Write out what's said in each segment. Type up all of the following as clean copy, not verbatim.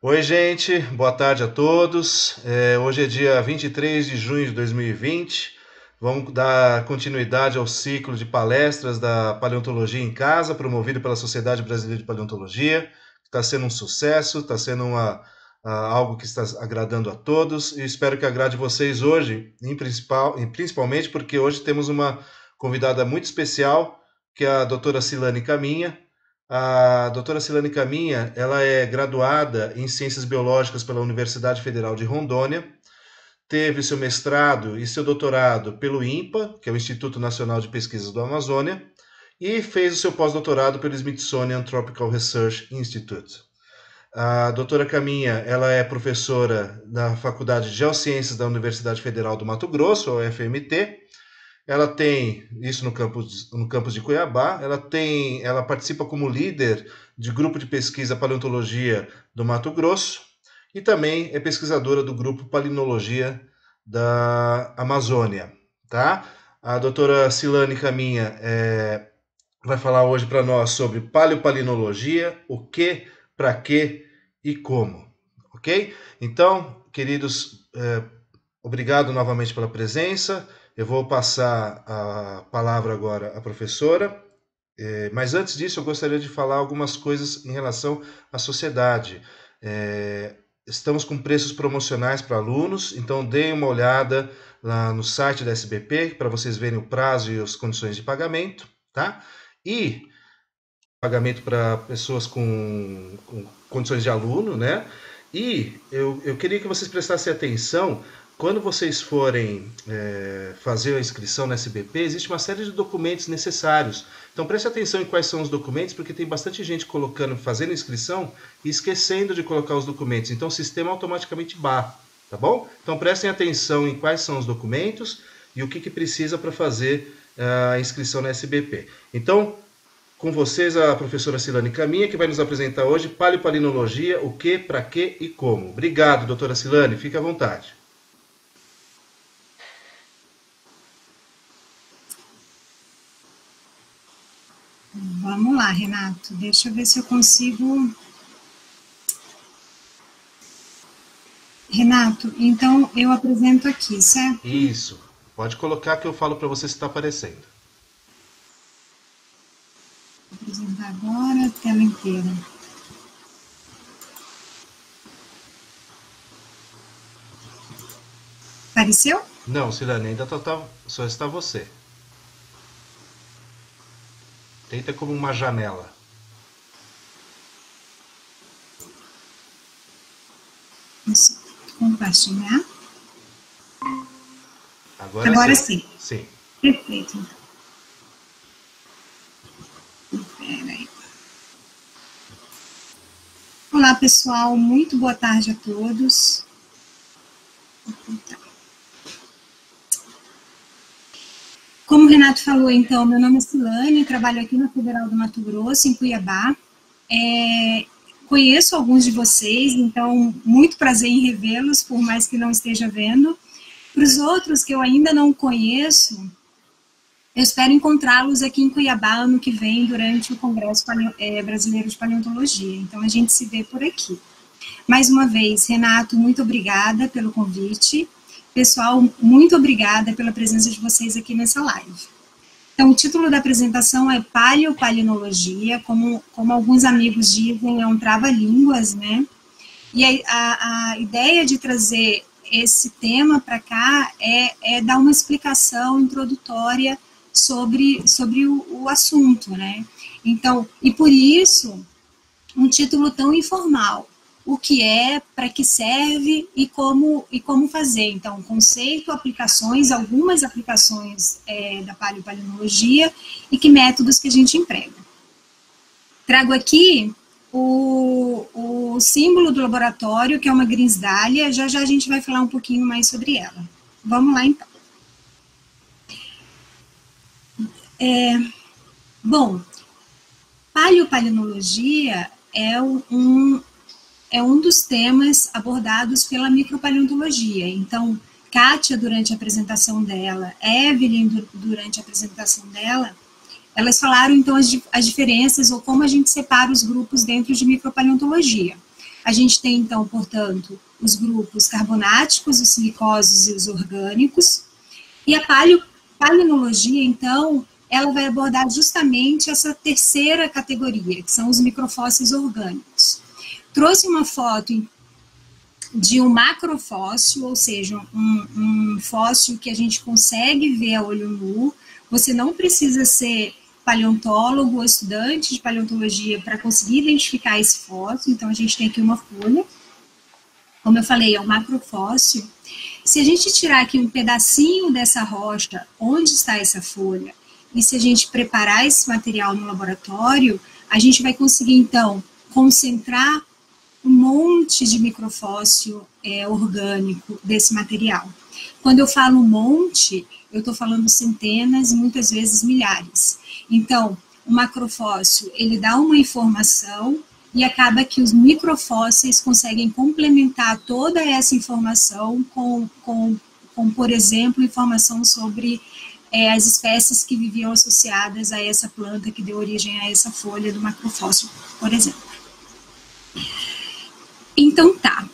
Oi, gente, boa tarde a todos. Hoje é dia 23 de junho de 2020. Vamos dar continuidade ao ciclo de palestras da Paleontologia em Casa, promovido pela Sociedade Brasileira de Paleontologia. Está sendo um sucesso, está sendo algo que está agradando a todos e espero que agrade vocês hoje, principalmente porque hoje temos uma convidada muito especial, que é a doutora Silane Caminha. A doutora Silane Caminha, ela é graduada em Ciências Biológicas pela Universidade Federal de Rondônia, teve seu mestrado e seu doutorado pelo INPA, que é o Instituto Nacional de Pesquisas do Amazônia, e fez o seu pós-doutorado pelo Smithsonian Tropical Research Institute. A doutora Caminha, ela é professora da Faculdade de Geociências da Universidade Federal do Mato Grosso, a UFMT. Ela tem isso no campus de Cuiabá. Ela participa como líder de grupo de pesquisa Paleontologia do Mato Grosso e também é pesquisadora do grupo Palinologia da Amazônia, tá? A doutora Silane Caminha vai falar hoje para nós sobre paleopalinologia, o que, para quê e como, ok? Então, queridos, obrigado novamente pela presença. Eu vou passar a palavra agora à professora, mas antes disso eu gostaria de falar algumas coisas em relação à sociedade. Estamos com preços promocionais para alunos, então deem uma olhada lá no site da SBP para vocês verem o prazo e as condições de pagamento, tá? E pagamento para pessoas com condições de aluno, né? E eu queria que vocês prestassem atenção. Quando vocês forem fazer a inscrição na SBP, existe uma série de documentos necessários. Então preste atenção em quais são os documentos, porque tem bastante gente fazendo inscrição e esquecendo de colocar os documentos. Então o sistema automaticamente barra, tá bom? Então prestem atenção em quais são os documentos e o que precisa para fazer a inscrição na SBP. Então, com vocês a professora Silane Caminha, que vai nos apresentar hoje paleopalinologia, o que, para quê e como. Obrigado, doutora Silane, fique à vontade. Vamos lá, Renato. Deixa eu ver se eu consigo. Renato, então eu apresento aqui, certo? Isso. Pode colocar que eu falo para você se está aparecendo. Vou apresentar agora a tela inteira. Apareceu? Não, Silane, ainda só está você. Tenta como uma janela. Isso. Compartilhar. Agora sim. Sim. Perfeito. Espera aí. Olá, pessoal. Muito boa tarde a todos. Como o Renato falou, então, meu nome é Silane, trabalho aqui na Federal do Mato Grosso, em Cuiabá. Conheço alguns de vocês, então, muito prazer em revê-los, por mais que não esteja vendo. Para os outros que eu ainda não conheço, eu espero encontrá-los aqui em Cuiabá ano que vem, durante o Congresso Brasileiro de Paleontologia. Então, a gente se vê por aqui. Mais uma vez, Renato, muito obrigada pelo convite. Pessoal, muito obrigada pela presença de vocês aqui nessa live. Então, o título da apresentação é Paleopalinologia, como alguns amigos dizem, é um trava-línguas, né? E a ideia de trazer esse tema para cá é dar uma explicação introdutória sobre o assunto, né? Então, e por isso, um título tão informal. O que é, para que serve e como fazer. Então, conceito, aplicações, algumas aplicações da paleopalinologia e que métodos que a gente emprega. Trago aqui o símbolo do laboratório, que é uma grinsdália. Já a gente vai falar um pouquinho mais sobre ela. Vamos lá, então. Bom, paleopalinologia é um dos temas abordados pela micropaleontologia. Então, Kátia, durante a apresentação dela, Evelyn, durante a apresentação dela, elas falaram, então, as diferenças ou como a gente separa os grupos dentro de micropaleontologia. A gente tem, então, portanto, os grupos carbonáticos, os silicosos e os orgânicos. E a palinologia, então, ela vai abordar justamente essa terceira categoria, que são os microfósseis orgânicos. Trouxe uma foto de um macrofóssil, ou seja, um fóssil que a gente consegue ver a olho nu. Você não precisa ser paleontólogo ou estudante de paleontologia para conseguir identificar esse fóssil. Então, a gente tem aqui uma folha. Como eu falei, é um macrofóssil. Se a gente tirar aqui um pedacinho dessa rocha, onde está essa folha, e se a gente preparar esse material no laboratório, a gente vai conseguir, então, concentrar um monte de microfóssil orgânico desse material. Quando eu falo um monte, eu estou falando centenas e muitas vezes milhares. Então, o macrofóssil, ele dá uma informação e acaba que os microfósseis conseguem complementar toda essa informação com por exemplo, informação sobre as espécies que viviam associadas a essa planta que deu origem a essa folha do macrofóssil, por exemplo. Então, tá.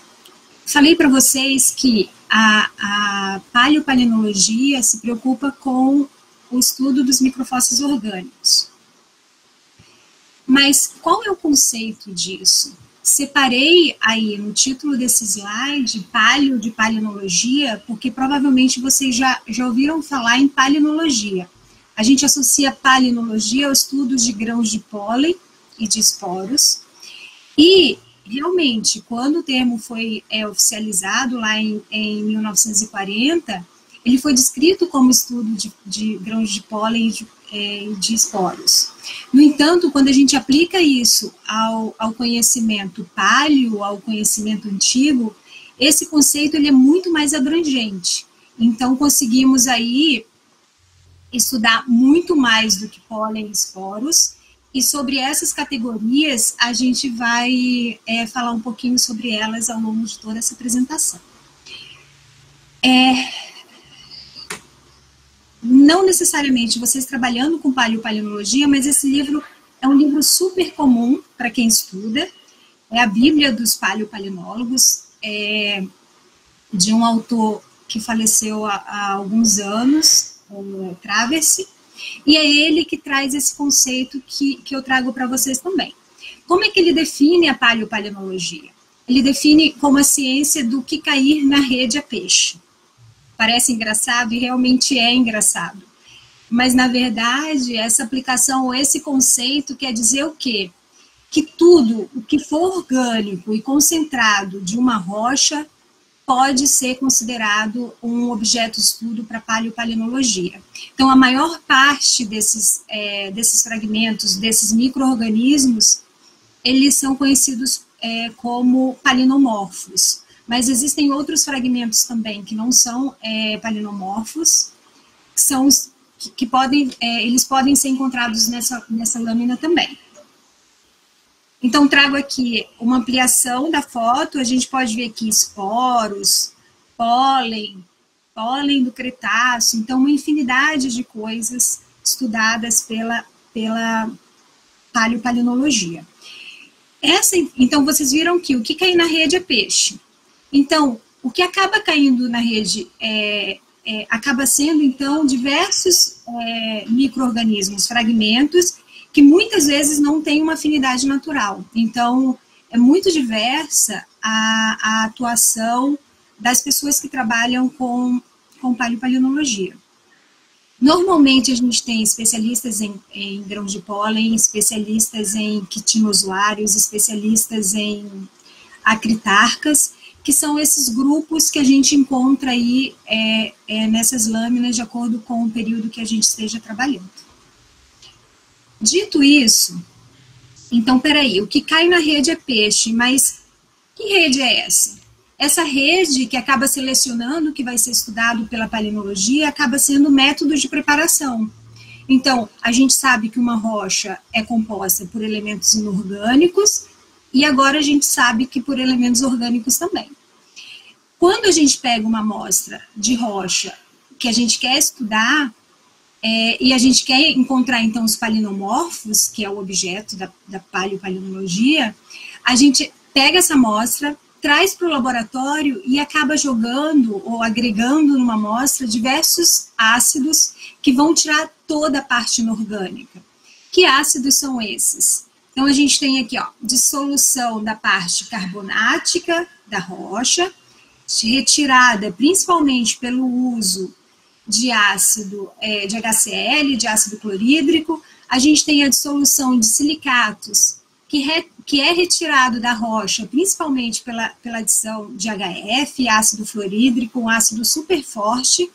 Falei para vocês que a paleopalinologia se preocupa com o estudo dos microfósseis orgânicos. Mas qual é o conceito disso? Separei aí no título desse slide paleo de palinologia, porque provavelmente vocês já ouviram falar em palinologia. A gente associa palinologia aos estudos de grãos de pólen e de esporos. E, realmente, quando o termo foi oficializado lá em 1940, ele foi descrito como estudo de grãos de pólen e de esporos. No entanto, quando a gente aplica isso ao conhecimento paleo, ao conhecimento antigo, esse conceito ele é muito mais abrangente. Então, conseguimos aí estudar muito mais do que pólen e esporos, e sobre essas categorias a gente vai falar um pouquinho sobre elas ao longo de toda essa apresentação. Não necessariamente vocês trabalhando com paleopalinologia, mas esse livro é um livro super comum para quem estuda, é a Bíblia dos Paleopalinólogos, de um autor que faleceu há alguns anos, Travers, e é ele que traz esse conceito que eu trago para vocês também. Como é que ele define a paleopalinologia? Ele define como a ciência do que cair na rede é peixe. Parece engraçado e realmente é engraçado. Mas, na verdade, essa aplicação ou esse conceito quer dizer o quê? Que tudo o que for orgânico e concentrado de uma rocha pode ser considerado um objeto de estudo para paleopalinologia. Então, a maior parte desses fragmentos, desses micro-organismos, eles são conhecidos como palinomorfos. Mas existem outros fragmentos também que não são palinomorfos, são os que podem, eles podem ser encontrados nessa lâmina também. Então, trago aqui uma ampliação da foto, a gente pode ver aqui esporos, pólen do Cretáceo, então uma infinidade de coisas estudadas pela paleopalinologia. Então, vocês viram que o que cai na rede é peixe. Então, o que acaba caindo na rede acaba sendo, então, diversos micro-organismos, fragmentos, que muitas vezes não têm uma afinidade natural. Então, é muito diversa a atuação das pessoas que trabalham com paleopalinologia. Normalmente, a gente tem especialistas em grãos de pólen, especialistas em quitinozoários, especialistas em acritarcas, que são esses grupos que a gente encontra aí nessas lâminas de acordo com o período que a gente esteja trabalhando. Dito isso, então, peraí, o que cai na rede é peixe, mas que rede é essa? Essa rede que acaba selecionando o que vai ser estudado pela palinologia acaba sendo método de preparação. Então, a gente sabe que uma rocha é composta por elementos inorgânicos, e agora a gente sabe que por elementos orgânicos também. Quando a gente pega uma amostra de rocha que a gente quer estudar, e a gente quer encontrar, então, os palinomorfos, que é o objeto da paleopalinologia, a gente pega essa amostra, traz para o laboratório e acaba jogando ou agregando numa amostra diversos ácidos que vão tirar toda a parte inorgânica. Que ácidos são esses? Então, a gente tem aqui, ó, dissolução da parte carbonática da rocha, retirada principalmente pelo uso de ácido de HCl, de ácido clorídrico. A gente tem a dissolução de silicatos, que é retirado da rocha, principalmente pela adição de HF, ácido fluorídrico, um ácido super forte.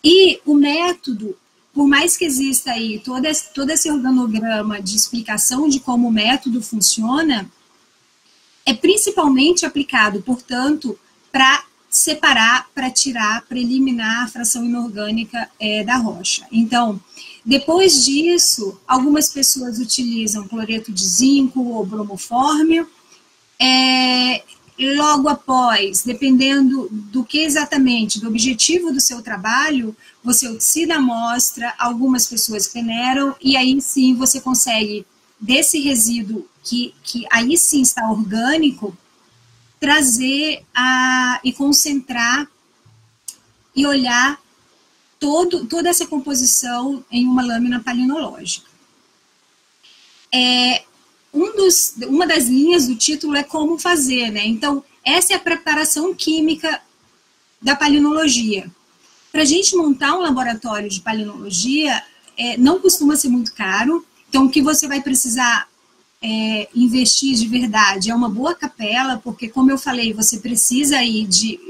E o método, por mais que exista aí todo esse organograma de explicação de como o método funciona, é principalmente aplicado, portanto, para separar, para tirar, para eliminar a fração inorgânica da rocha. Então, depois disso, algumas pessoas utilizam cloreto de zinco ou bromofórmio. Logo após, dependendo do que exatamente, do objetivo do seu trabalho, você oxida a amostra, algumas pessoas peneiram, e aí sim você consegue, desse resíduo que aí sim está orgânico, trazer e concentrar e olhar toda essa composição em uma lâmina palinológica. Uma das linhas do título é como fazer, né? Então, essa é a preparação química da palinologia. Para a gente montar um laboratório de palinologia, não costuma ser muito caro. Então, o que você vai precisar investir de verdade é uma boa capela, porque, como eu falei, você precisa aí de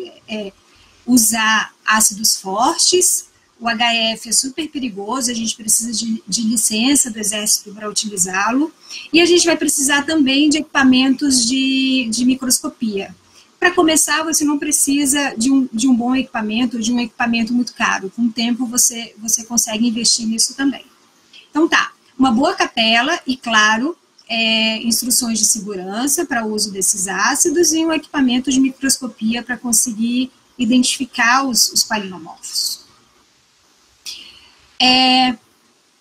usar ácidos fortes. O HF é super perigoso, a gente precisa de licença do Exército para utilizá-lo. E a gente vai precisar também de equipamentos de microscopia. Para começar, você não precisa de um bom equipamento, de um equipamento muito caro. Com o tempo, você consegue investir nisso também. Então, tá. Uma boa capela e, claro, instruções de segurança para o uso desses ácidos e um equipamento de microscopia para conseguir identificar os palinomorfos.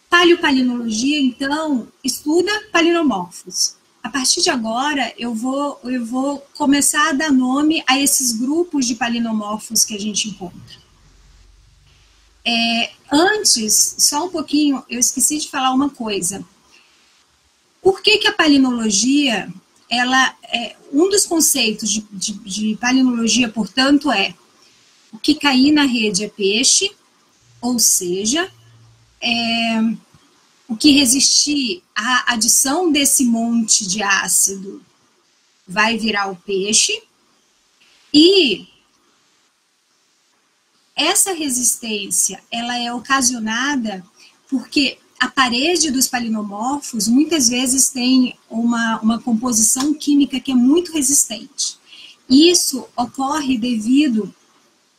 Paleopalinologia, então, estuda palinomorfos. A partir de agora, eu vou começar a dar nome a esses grupos de palinomorfos que a gente encontra. Antes, só um pouquinho, eu esqueci de falar uma coisa. Por que a palinologia, um dos conceitos de palinologia, portanto, o que cair na rede é peixe, ou seja, o que resistir à adição desse monte de ácido vai virar o peixe, e essa resistência ela é ocasionada porque a parede dos palinomorfos muitas vezes tem uma composição química que é muito resistente. Isso ocorre devido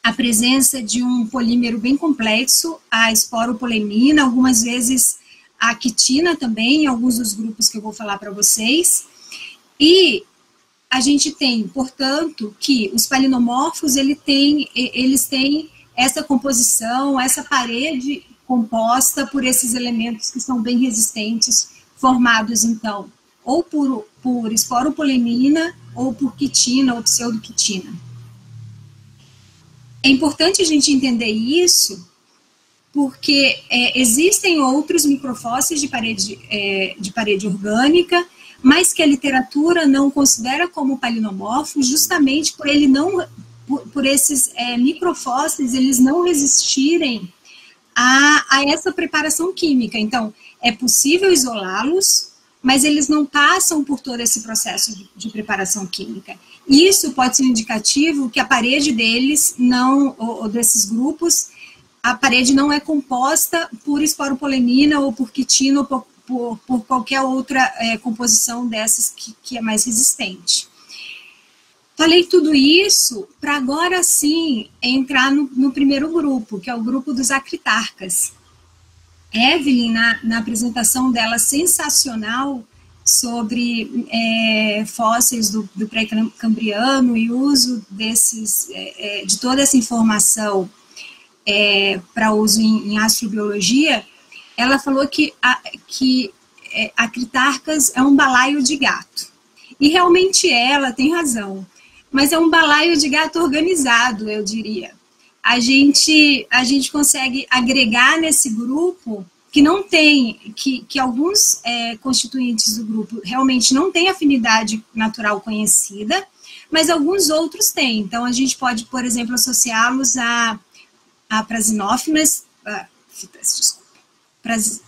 à presença de um polímero bem complexo, a esporopolemina, algumas vezes a quitina também, em alguns dos grupos que eu vou falar para vocês. E a gente tem, portanto, que os palinomorfos eles têm essa composição, essa parede composta por esses elementos que são bem resistentes, formados, então, ou por esporopolemina, ou por quitina, ou pseudoquitina. É importante a gente entender isso, porque existem outros microfósseis de parede orgânica, mas que a literatura não considera como palinomorfos, justamente por esses microfósseis eles não resistirem a essa preparação química. Então, é possível isolá-los, mas eles não passam por todo esse processo de preparação química. Isso pode ser um indicativo que a parede deles ou desses grupos, a parede não é composta por esporopolemina ou por quitina ou por qualquer outra composição dessas que é mais resistente. Falei tudo isso para agora sim entrar no primeiro grupo, que é o grupo dos acritarcas. Evelyn, na apresentação dela sensacional sobre fósseis do pré-cambriano e uso de toda essa informação para uso em astrobiologia, ela falou que acritarcas é um balaio de gato. E realmente ela tem razão. Mas é um balaio de gato organizado, eu diria. A gente consegue agregar nesse grupo que não tem, que alguns constituintes do grupo realmente não têm afinidade natural conhecida, mas alguns outros têm. Então, a gente pode, por exemplo, associá-los a prasinófitas,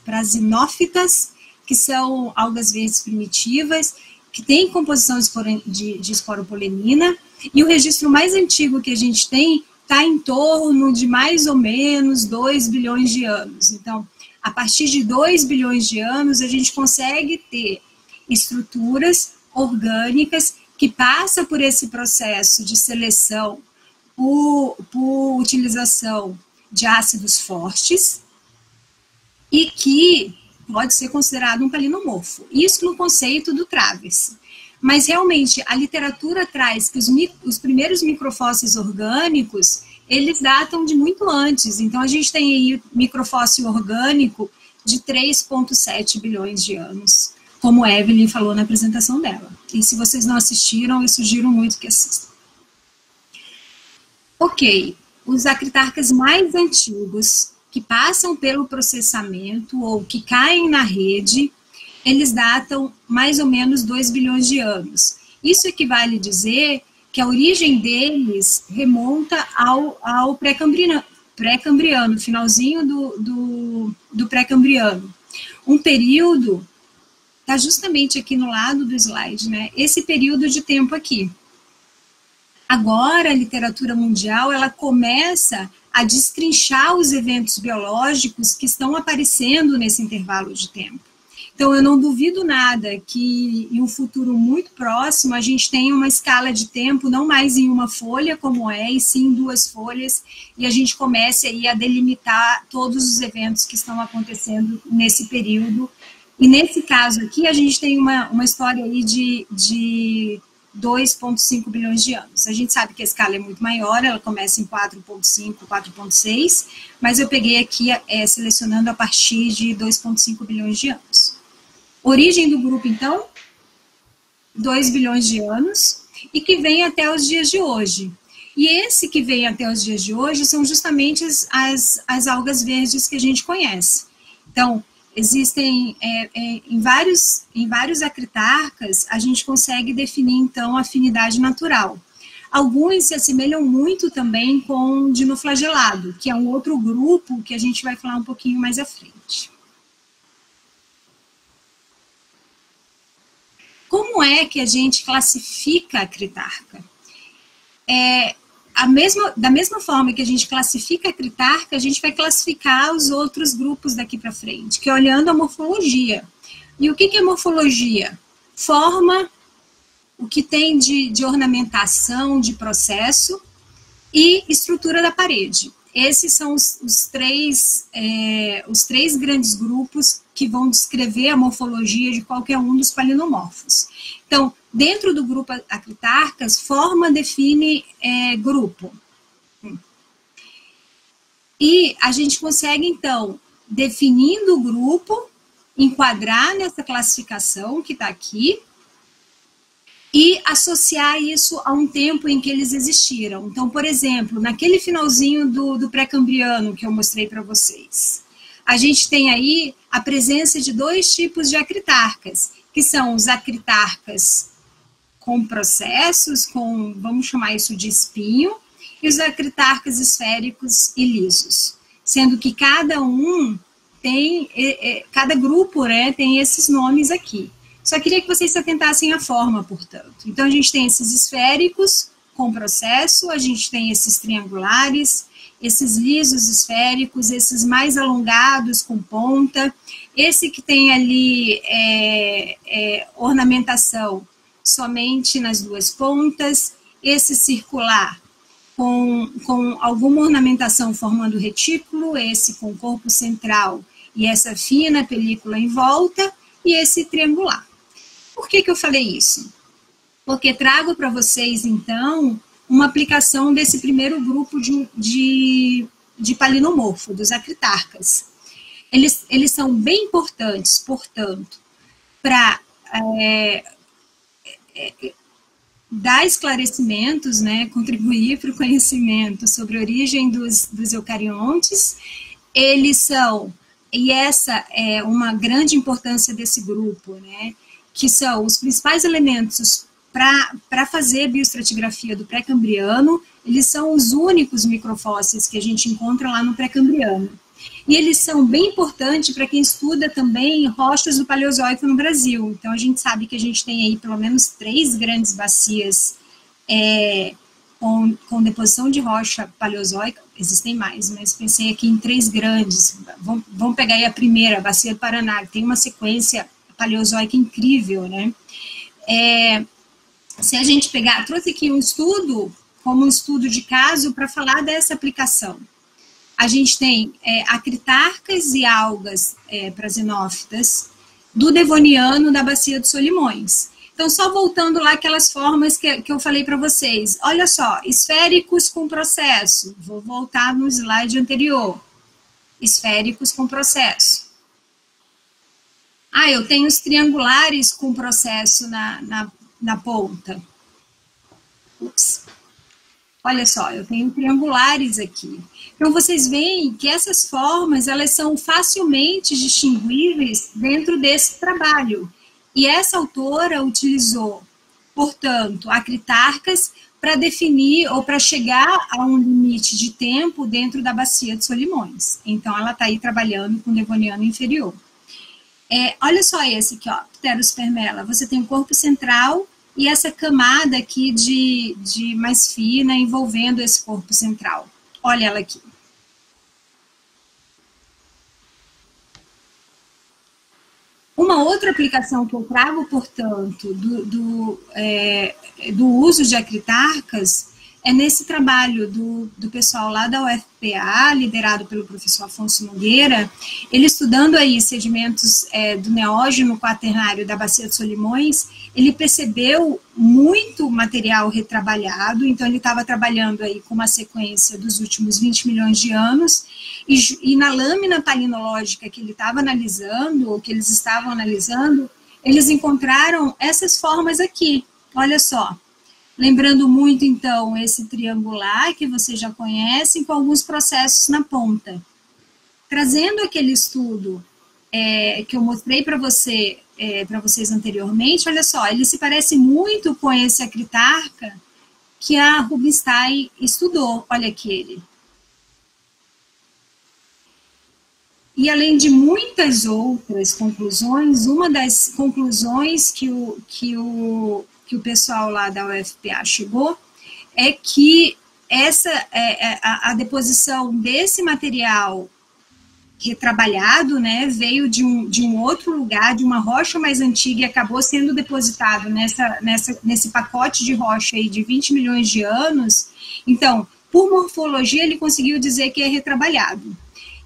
prasinófitas, que são algas verdes primitivas, que têm composição de esporopolenina, e o registro mais antigo que a gente tem está em torno de mais ou menos 2 bilhões de anos. Então, a partir de 2 bilhões de anos, a gente consegue ter estruturas orgânicas que passam por esse processo de seleção por utilização de ácidos fortes e que pode ser considerado um palinomorfo. Isso no conceito do Travers. Mas, realmente, a literatura traz que os primeiros microfósseis orgânicos, eles datam de muito antes. Então, a gente tem aí microfóssil orgânico de 3,7 bilhões de anos, como Evelyn falou na apresentação dela. E se vocês não assistiram, eu sugiro muito que assistam. Ok, os acritarcas mais antigos, que passam pelo processamento ou que caem na rede, eles datam mais ou menos 2 bilhões de anos. Isso equivale a dizer que a origem deles remonta ao pré-cambriano, finalzinho do pré-cambriano. Um período, está justamente aqui no lado do slide, né? Esse período de tempo aqui. Agora, a literatura mundial, ela começa a destrinchar os eventos biológicos que estão aparecendo nesse intervalo de tempo. Então, eu não duvido nada que em um futuro muito próximo a gente tenha uma escala de tempo, não mais em uma folha como e sim em 2 folhas, e a gente comece aí a delimitar todos os eventos que estão acontecendo nesse período. E nesse caso aqui, a gente tem uma história aí de 2,5 bilhões de anos. A gente sabe que a escala é muito maior, ela começa em 4,5, 4,6, mas eu peguei aqui selecionando a partir de 2,5 bilhões de anos. Origem do grupo, então, 2 bilhões de anos, e que vem até os dias de hoje. E esse que vem até os dias de hoje são justamente as algas verdes que a gente conhece. Então, existem em vários acritarcas, a gente consegue definir, então, a afinidade natural. Alguns se assemelham muito também com o dinoflagelado, que é um outro grupo que a gente vai falar um pouquinho mais à frente. Como é que a gente classifica a acritarca? Da mesma forma que a gente classifica a acritarca, a gente vai classificar os outros grupos daqui para frente, que é olhando a morfologia. E o que é morfologia? Forma, o que tem de ornamentação, de processo e estrutura da parede. Esses são os três grandes grupos que vão descrever a morfologia de qualquer um dos palinomorfos. Então, dentro do grupo acritarcas, forma define grupo. E a gente consegue, então, definindo o grupo, enquadrar nessa classificação que está aqui, e associar isso a um tempo em que eles existiram. Então, por exemplo, naquele finalzinho do pré-cambriano que eu mostrei para vocês, a gente tem aí a presença de 2 tipos de acritarcas, que são os acritarcas com processos, vamos chamar isso de espinho, e os acritarcas esféricos e lisos, sendo que cada grupo, né, tem esses nomes aqui. Só queria que vocês se atentassem à forma, portanto. Então, a gente tem esses esféricos com processo, a gente tem esses triangulares, esses lisos esféricos, esses mais alongados com ponta, esse que tem ali ornamentação somente nas 2 pontas, esse circular com alguma ornamentação formando retículo, esse com corpo central e essa fina película em volta, e esse triangular. Por que eu falei isso? Porque trago para vocês, então, uma aplicação desse primeiro grupo de palinomorfo, dos acritarcas. Eles são bem importantes, portanto, para dar esclarecimentos, né, contribuir para o conhecimento sobre a origem dos eucariontes. Eles são, e essa é uma grande importância desse grupo, né, que são os principais elementos para fazer bioestratigrafia do pré-cambriano. Eles são os únicos microfósseis que a gente encontra lá no pré-cambriano. E eles são bem importantes para quem estuda também rochas do Paleozoico no Brasil. Então, a gente sabe que a gente tem aí pelo menos 3 grandes bacias com deposição de rocha paleozoica. Existem mais, mas pensei aqui em 3 grandes. Vamos pegar aí a primeira, a Bacia do Paraná, que tem uma sequência paleozoica incrível, né? Se a gente pegar, trouxe aqui um estudo, como um estudo de caso, para falar dessa aplicação. A gente tem acritarcas e algas prasinófitas do Devoniano da Bacia dos Solimões. Então, só voltando lá aquelas formas que eu falei para vocês. Olha só, esféricos com processo. Vou voltar no slide anterior. Esféricos com processo. Eu tenho os triangulares com processo na ponta. Ups. Olha só, eu tenho triangulares aqui. Então, vocês veem que essas formas, elas são facilmente distinguíveis dentro desse trabalho. E essa autora utilizou, portanto, acritarcas para definir ou para chegar a um limite de tempo dentro da Bacia de Solimões. Então, ela está aí trabalhando com o Devoniano inferior. Olha só esse aqui, ó, Pterospermella. Você tem o corpo central e essa camada aqui de mais fina envolvendo esse corpo central. Olha ela aqui. Uma outra aplicação que eu trago, portanto, do uso de acritarcas é nesse trabalho do pessoal lá da UFPA, liderado pelo professor Afonso Nogueira, ele estudando aí sedimentos do Neógeno quaternário da Bacia de Solimões, ele percebeu muito material retrabalhado, então ele estava trabalhando aí com uma sequência dos últimos 20 milhões de anos, e na lâmina palinológica que ele estava analisando, ou que eles estavam analisando, eles encontraram essas formas aqui, olha só. Lembrando muito, então, esse triangular que vocês já conhecem, com alguns processos na ponta. Trazendo aquele estudo que eu mostrei para vocês anteriormente, olha só, ele se parece muito com esse acritarca que a Rubinstein estudou, olha aqui ele. E além de muitas outras conclusões, uma das conclusões que o pessoal lá da UFPA chegou é que a deposição desse material retrabalhado, né, veio de um outro lugar, de uma rocha mais antiga, e acabou sendo depositado nesse pacote de rocha aí de 20 milhões de anos. Então, por morfologia, ele conseguiu dizer que é retrabalhado.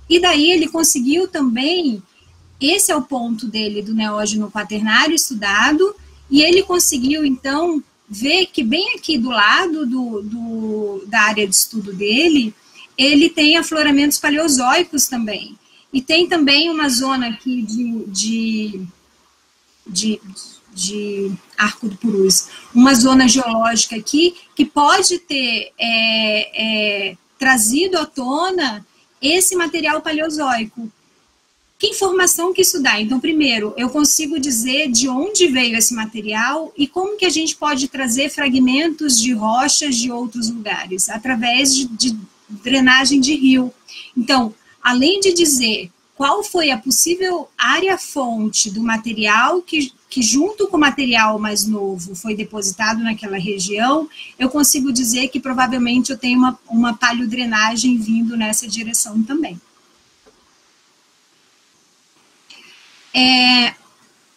E daí ele conseguiu também, esse é o ponto dele do Neógeno quaternário estudado, e ele conseguiu, então, ver que bem aqui do lado da área de estudo dele, ele tem afloramentos paleozoicos também. E tem também uma zona aqui de Arco do Purus, uma zona geológica aqui que pode ter trazido à tona esse material paleozoico. Que informação que isso dá? Então, primeiro, eu consigo dizer de onde veio esse material e como que a gente pode trazer fragmentos de rochas de outros lugares, através de drenagem de rio. Então, além de dizer qual foi a possível área-fonte do material que junto com o material mais novo foi depositado naquela região, eu consigo dizer que provavelmente eu tenho uma paleodrenagem vindo nessa direção também.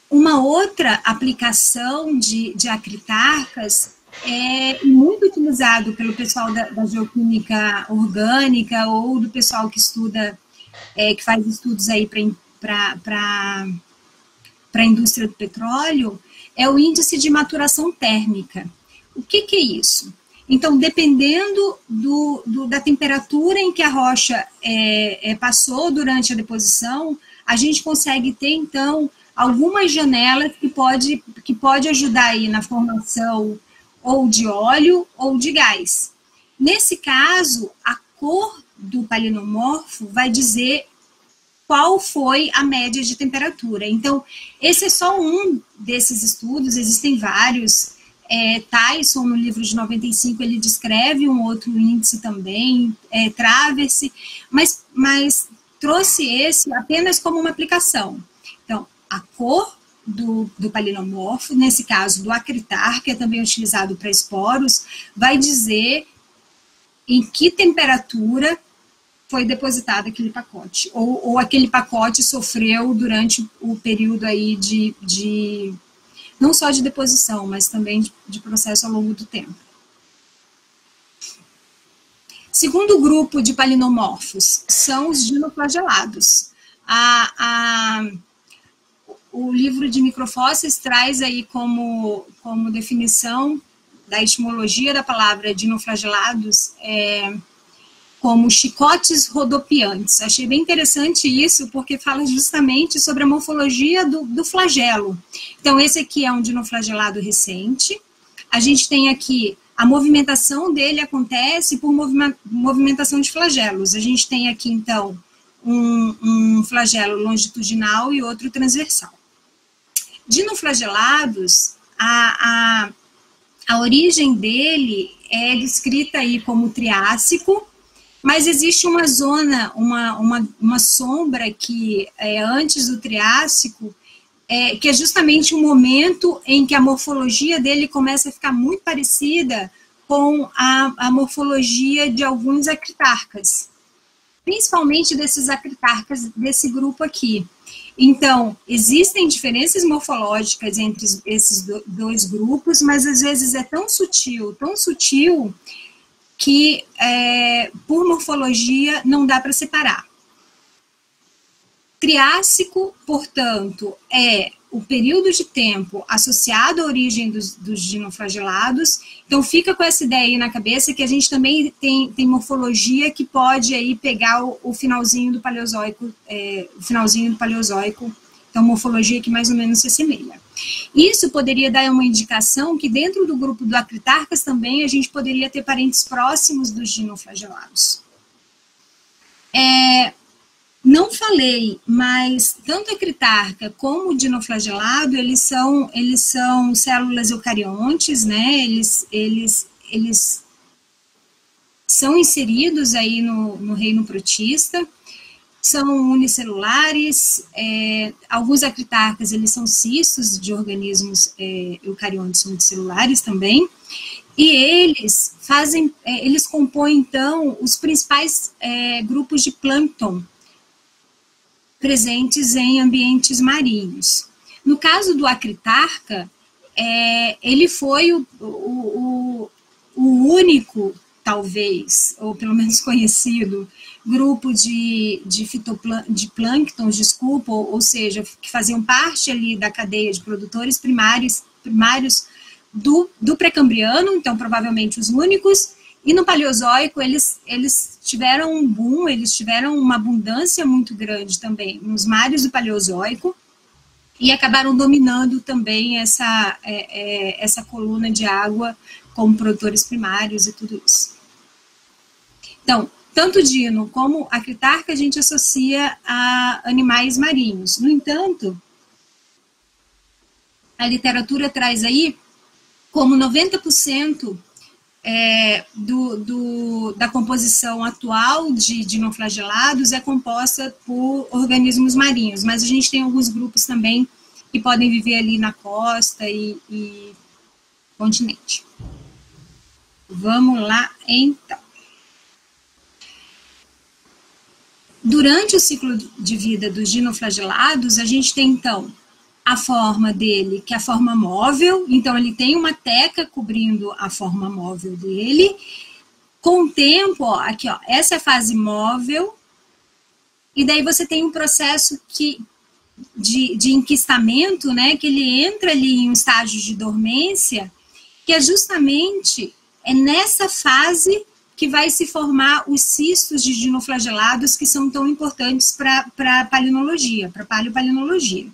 Uma outra aplicação de acritarcas muito utilizado pelo pessoal da geoquímica orgânica ou do pessoal que estuda, que faz estudos aí para a indústria do petróleo, é o índice de maturação térmica. O que é isso? Então, dependendo da temperatura em que a rocha passou durante a deposição, a gente consegue ter, então, algumas janelas que pode ajudar aí na formação ou de óleo ou de gás. Nesse caso, a cor do palinomorfo vai dizer qual foi a média de temperatura. Então, esse é só um desses estudos, existem vários. Tyson, no livro de 95, ele descreve um outro índice também, Traverse, mas trouxe esse apenas como uma aplicação. Então, a cor do palinomorfo, nesse caso do acritar, que é também utilizado para esporos, vai dizer em que temperatura foi depositado aquele pacote, ou aquele pacote sofreu durante o período aí de não só de deposição, mas também de processo ao longo do tempo. Segundo grupo de palinomorfos são os dinoflagelados. O livro de microfósseis traz aí como definição da etimologia da palavra dinoflagelados como chicotes rodopiantes. Achei bem interessante isso, porque fala justamente sobre a morfologia do flagelo. Então, esse aqui é um dinoflagelado recente. A gente tem aqui, a movimentação dele acontece por movimentação de flagelos. A gente tem aqui, então, um flagelo longitudinal e outro transversal. Dinoflagelados, a origem dele é descrita aí como Triássico, mas existe uma zona, uma sombra que antes do Triássico, que é justamente o momento em que a morfologia dele começa a ficar muito parecida com a morfologia de alguns acritarcas, principalmente desses acritarcas desse grupo aqui. Então, existem diferenças morfológicas entre esses dois grupos, mas às vezes é tão sutil, que por morfologia não dá para separar. Triássico, portanto, é o período de tempo associado à origem dos dinoflagelados. Então, fica com essa ideia aí na cabeça que a gente também tem morfologia que pode aí pegar o finalzinho do Paleozoico, então morfologia que mais ou menos se assemelha. Isso poderia dar uma indicação que dentro do grupo do Acritarcas também a gente poderia ter parentes próximos dos dinoflagelados. Não falei, mas tanto a acritarca como o dinoflagelado, eles são células eucariontes, né? Eles são inseridos aí no reino protista, são unicelulares, alguns acritarcas, eles são cistos de organismos eucariontes multicelulares também, e eles compõem, então, os principais grupos de plâncton presentes em ambientes marinhos. No caso do acritarca, ele foi o único, talvez, ou pelo menos conhecido, grupo de plânctons, desculpa, ou seja, que faziam parte ali da cadeia de produtores primários do pré-cambriano, então provavelmente os únicos. E no Paleozoico, eles tiveram um boom, eles tiveram uma abundância muito grande também nos mares do Paleozoico e acabaram dominando também essa coluna de água como produtores primários e tudo isso. Então, tanto dino como acritarca a gente associa a animais marinhos. No entanto, a literatura traz aí como 90% da composição atual de dinoflagelados é composta por organismos marinhos, mas a gente tem alguns grupos também que podem viver ali na costa e continente. Vamos lá, então. Durante o ciclo de vida dos dinoflagelados, a gente tem, então, a forma dele, que é a forma móvel, então ele tem uma teca cobrindo a forma móvel dele. Com o tempo, ó, aqui, ó, essa é a fase móvel, e daí você tem um processo de enquistamento, né, que ele entra ali em um estágio de dormência, que é justamente nessa fase que vai se formar os cistos de dinoflagelados que são tão importantes para a palinologia, para a paleopalinologia.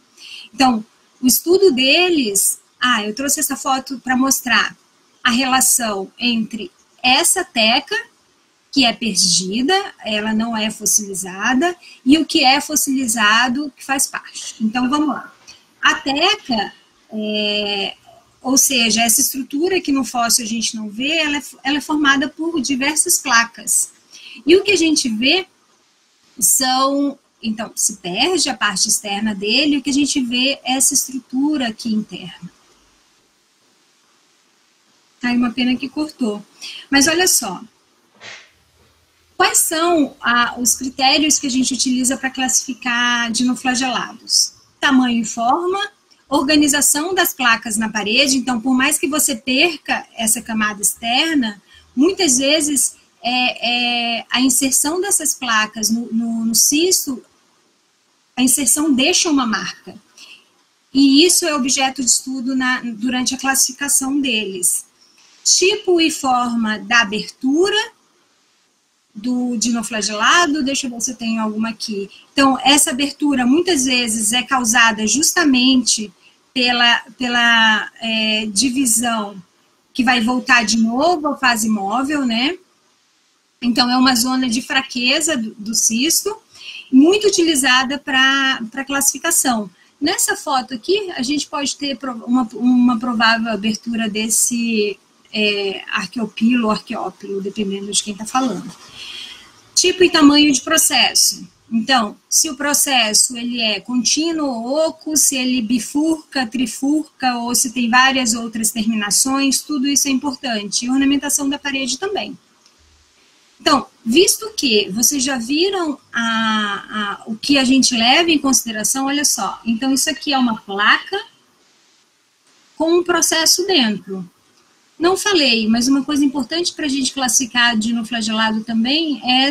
Então, o estudo deles, eu trouxe essa foto para mostrar a relação entre essa teca, que é perdida, ela não é fossilizada, e o que é fossilizado, que faz parte. Então, vamos lá. A teca, ou seja, essa estrutura que no fóssil a gente não vê, ela é formada por diversas placas. E o que a gente vê são... Então, se perde a parte externa dele, o que a gente vê é essa estrutura aqui interna. Aí uma pena que cortou. Mas olha só. Quais são os critérios que a gente utiliza para classificar dinoflagelados? Tamanho e forma, organização das placas na parede. Então, por mais que você perca essa camada externa, muitas vezes a inserção dessas placas no cisto, a inserção deixa uma marca. E isso é objeto de estudo durante a classificação deles. Tipo e forma da abertura do dinoflagelado, deixa eu ver se eu tenho alguma aqui. Então, essa abertura muitas vezes é causada justamente pela divisão que vai voltar de novo à fase móvel, né? Então, é uma zona de fraqueza do cisto, muito utilizada para classificação. Nessa foto aqui, a gente pode ter uma provável abertura desse arqueopilo ou arqueópilo, dependendo de quem está falando. Tipo e tamanho de processo. Então, se o processo ele é contínuo ou oco, se ele bifurca, trifurca, ou se tem várias outras terminações, tudo isso é importante. E ornamentação da parede também. Então, visto que vocês já viram o que a gente leva em consideração, olha só. Então, isso aqui é uma placa com um processo dentro. Não falei, mas uma coisa importante para a gente classificar dinoflagelado também é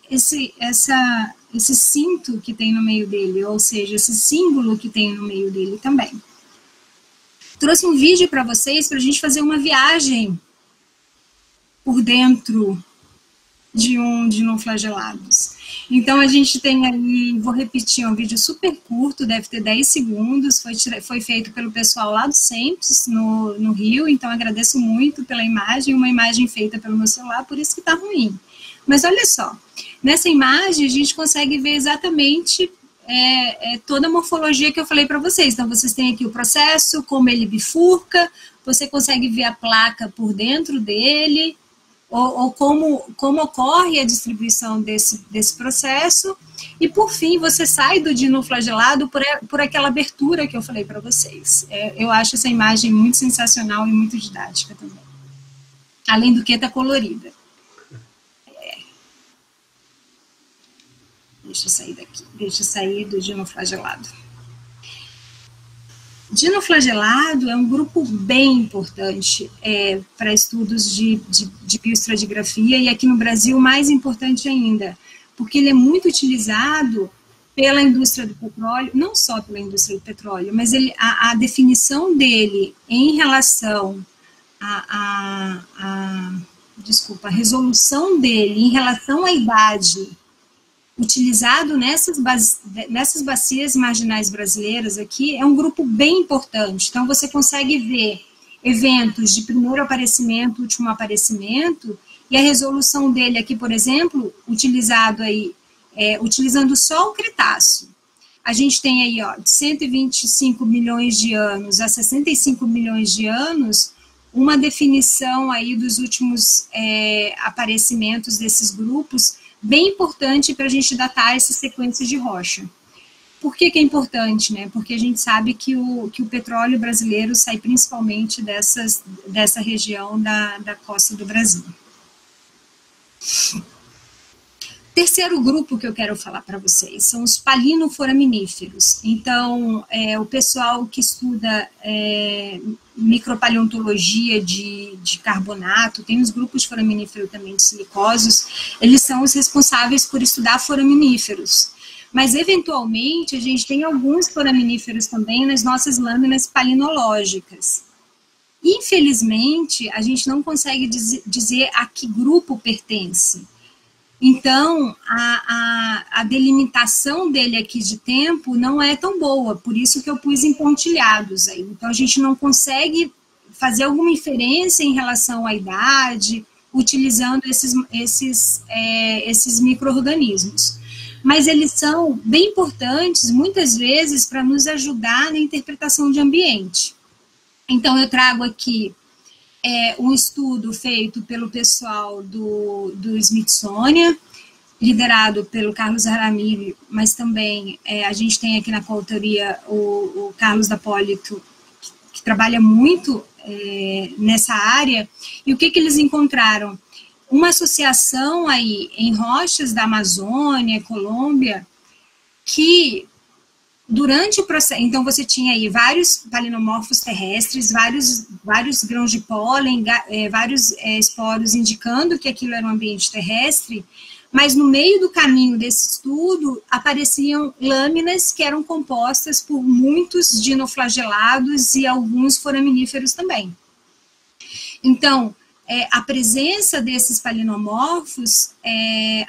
esse cinto que tem no meio dele, ou seja, esse símbolo que tem no meio dele também. Trouxe um vídeo para vocês para a gente fazer uma viagem por dentro de um dinoflagelados. Então, a gente tem ali, vou repetir, é um vídeo super curto, deve ter 10 segundos, foi feito pelo pessoal lá do Semps, no Rio, então agradeço muito pela imagem, uma imagem feita pelo meu celular, por isso que tá ruim. Mas olha só, nessa imagem a gente consegue ver exatamente toda a morfologia que eu falei para vocês. Então, vocês têm aqui o processo, como ele bifurca, você consegue ver a placa por dentro dele, ou como ocorre a distribuição desse processo, e por fim você sai do dinoflagelado por aquela abertura que eu falei para vocês. Eu acho essa imagem muito sensacional e muito didática também. Além do que está colorida. Deixa eu sair daqui, deixa eu sair do dinoflagelado. Dinoflagelado é um grupo bem importante para estudos de bioestratigrafia, e aqui no Brasil mais importante ainda, porque ele é muito utilizado pela indústria do petróleo, não só pela indústria do petróleo, mas a definição dele em relação a resolução dele em relação à idade, utilizado nessas bacias marginais brasileiras aqui, é um grupo bem importante. Então, você consegue ver eventos de primeiro aparecimento, último aparecimento, e a resolução dele aqui, por exemplo, utilizando só o Cretáceo. A gente tem aí, de 125 milhões de anos a 65 milhões de anos, uma definição aí dos últimos aparecimentos desses grupos, bem importante para a gente datar essas sequências de rocha. Por que é importante, né? Porque a gente sabe que o petróleo brasileiro sai principalmente dessa região da costa do Brasil. Terceiro grupo que eu quero falar para vocês são os palinoforaminíferos. Então, o pessoal que estuda micropaleontologia de carbonato, tem os grupos de foraminífero também de silicosos, eles são os responsáveis por estudar foraminíferos. Mas, eventualmente, a gente tem alguns foraminíferos também nas nossas lâminas palinológicas. Infelizmente, a gente não consegue dizer a que grupo pertence. Então, a delimitação dele aqui de tempo não é tão boa, por isso que eu pus em pontilhados aí. Então, a gente não consegue fazer alguma inferência em relação à idade, utilizando esses micro-organismos. Mas eles são bem importantes, muitas vezes, para nos ajudar na interpretação de ambiente. Então, eu trago aqui um estudo feito pelo pessoal do Smithsonian, liderado pelo Carlos Jaramillo, mas também a gente tem aqui na coautoria o Carlos D'Appolito, que trabalha muito nessa área. E o que eles encontraram? Uma associação aí em rochas da Amazônia, Colômbia, que durante o processo, então você tinha aí vários palinomorfos terrestres, vários grãos de pólen, vários esporos indicando que aquilo era um ambiente terrestre, mas no meio do caminho desse estudo apareciam lâminas que eram compostas por muitos dinoflagelados e alguns foraminíferos também. Então, a presença desses palinomorfos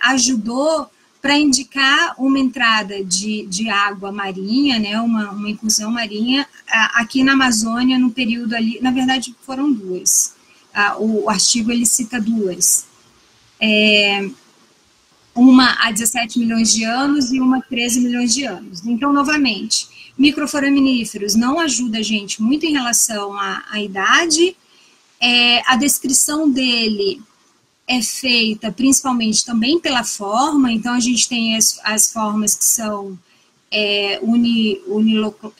ajudou para indicar uma entrada de água marinha, né, uma incursão marinha, aqui na Amazônia, no período ali, na verdade foram duas, o artigo ele cita duas, uma há 17 milhões de anos e uma há 13 milhões de anos. Então, novamente, microforaminíferos não ajuda a gente muito em relação à idade, a descrição dele é feita principalmente também pela forma, então a gente tem as formas que são unilocular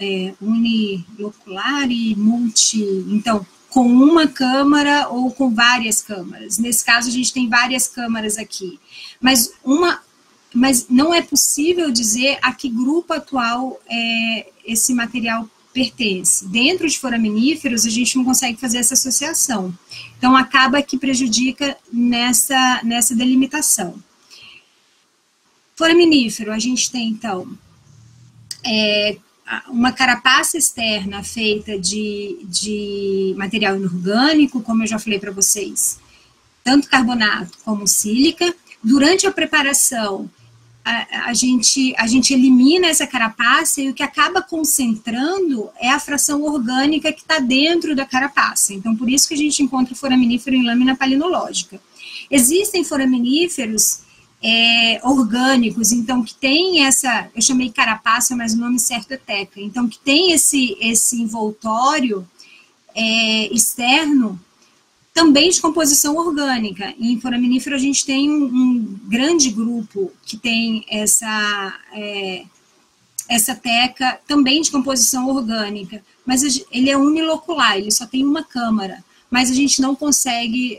e multi, então com uma câmara ou com várias câmaras. Nesse caso a gente tem várias câmaras aqui, mas não é possível dizer a que grupo atual esse material pertence. Dentro de foraminíferos, a gente não consegue fazer essa associação. Então, acaba que prejudica nessa delimitação. Foraminífero, a gente tem, então, uma carapaça externa feita de material inorgânico, como eu já falei para vocês, tanto carbonato como sílica. Durante a preparação, a gente elimina essa carapaça e o que acaba concentrando é a fração orgânica que está dentro da carapaça. Então, por isso que a gente encontra foraminífero em lâmina palinológica. Existem foraminíferos orgânicos, então, que tem essa, eu chamei carapaça, mas o nome certo é teca, então, que tem esse envoltório externo, também de composição orgânica. Em foraminífero a gente tem um grande grupo que tem essa teca também de composição orgânica, mas ele é unilocular, ele só tem uma câmara, mas a gente não consegue,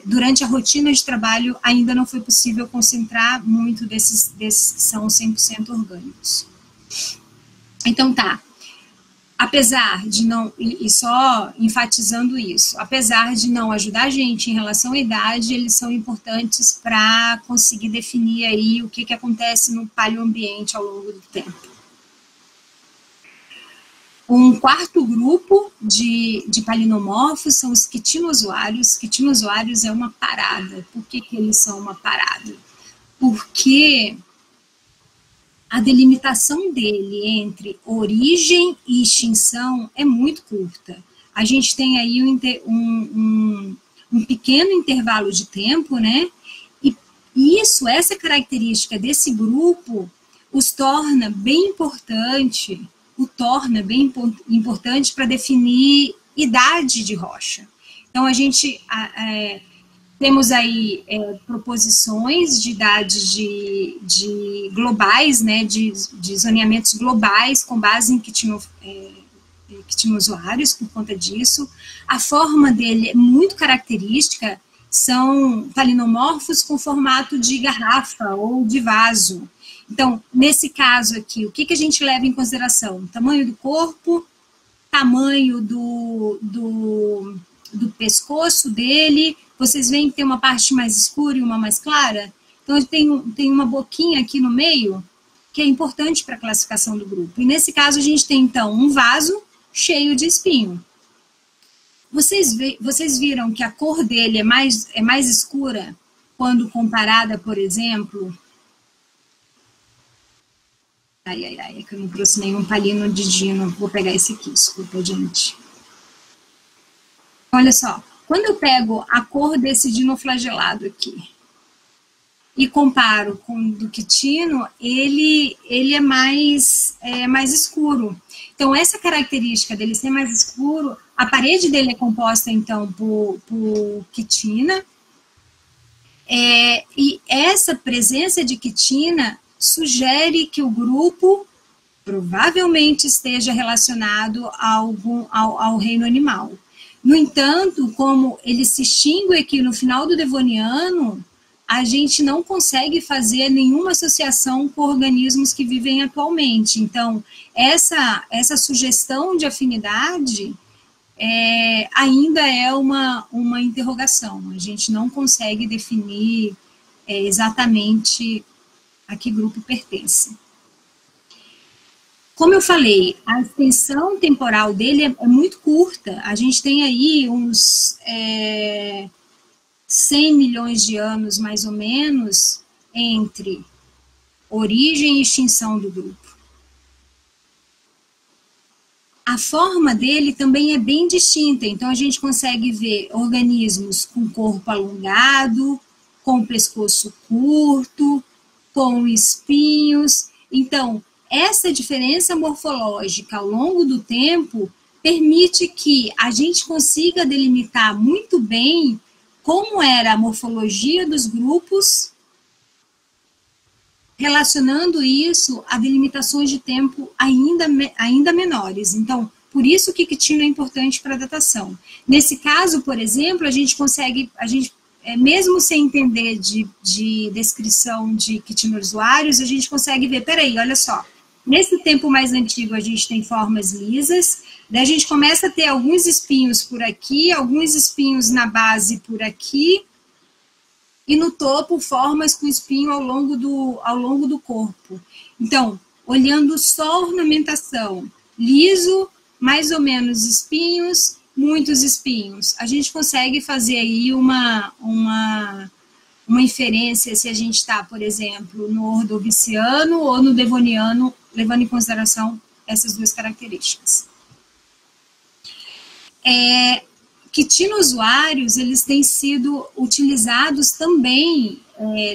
durante a rotina de trabalho, ainda não foi possível concentrar muito desses que são 100% orgânicos. Então tá. Apesar de não, e só enfatizando isso, apesar de não ajudar a gente em relação à idade, eles são importantes para conseguir definir aí o que acontece no paleoambiente ao longo do tempo. Um quarto grupo de palinomorfos são os quitinozoários. Quitinozoários é uma parada. Por que eles são uma parada? Porque a delimitação dele entre origem e extinção é muito curta. A gente tem aí um pequeno intervalo de tempo, né? E essa característica desse grupo os torna bem importante, para definir idade de rocha. Então, a gente temos aí proposições de idades de globais, né, de zoneamentos globais com base em quitinozoários, por conta disso. A forma dele é muito característica, são palinomorfos com formato de garrafa ou de vaso. Então, nesse caso aqui, o que a gente leva em consideração? Tamanho do corpo, tamanho do pescoço dele. Vocês veem que tem uma parte mais escura e uma mais clara? Então, tem uma boquinha aqui no meio, que é importante para a classificação do grupo. E nesse caso, a gente tem, então, um vaso cheio de espinho. Vocês viram que a cor dele é mais escura? quando comparada, por exemplo... é que eu não trouxe nenhum palino de dino. Vou pegar esse aqui, desculpa, gente. Olha só, quando eu pego a cor desse dinoflagelado aqui e comparo com o do quitino, ele é mais escuro. Então, essa característica dele ser mais escuro, a parede dele é composta, então, por quitina, e essa presença de quitina sugere que o grupo provavelmente esteja relacionado ao reino animal. No entanto, como ele se extingue aqui no final do Devoniano, a gente não consegue fazer nenhuma associação com organismos que vivem atualmente. Então, essa sugestão de afinidade ainda é uma interrogação. A gente não consegue definir exatamente a que grupo pertence. Como eu falei, a extensão temporal dele é muito curta. A gente tem aí uns 100 milhões de anos, mais ou menos, entre origem e extinção do grupo. A forma dele também é bem distinta, então a gente consegue ver organismos com corpo alongado, com pescoço curto, com espinhos. Então, essa diferença morfológica ao longo do tempo permite que a gente consiga delimitar muito bem como era a morfologia dos grupos, relacionando isso a delimitações de tempo ainda menores. Então, por isso que quitino é importante para a datação. Nesse caso, por exemplo, a gente consegue, mesmo sem entender de descrição de quitinozoários, a gente consegue ver, peraí, olha só, nesse tempo mais antigo a gente tem formas lisas, daí a gente começa a ter alguns espinhos por aqui, alguns espinhos na base por aqui, e no topo formas com espinho ao longo do corpo. Então, olhando só a ornamentação, liso, mais ou menos espinhos, muitos espinhos, a gente consegue fazer aí uma inferência se a gente está, por exemplo, no Ordoviciano ou no Devoniano, levando em consideração essas duas características. Quitinozoários, eles têm sido utilizados também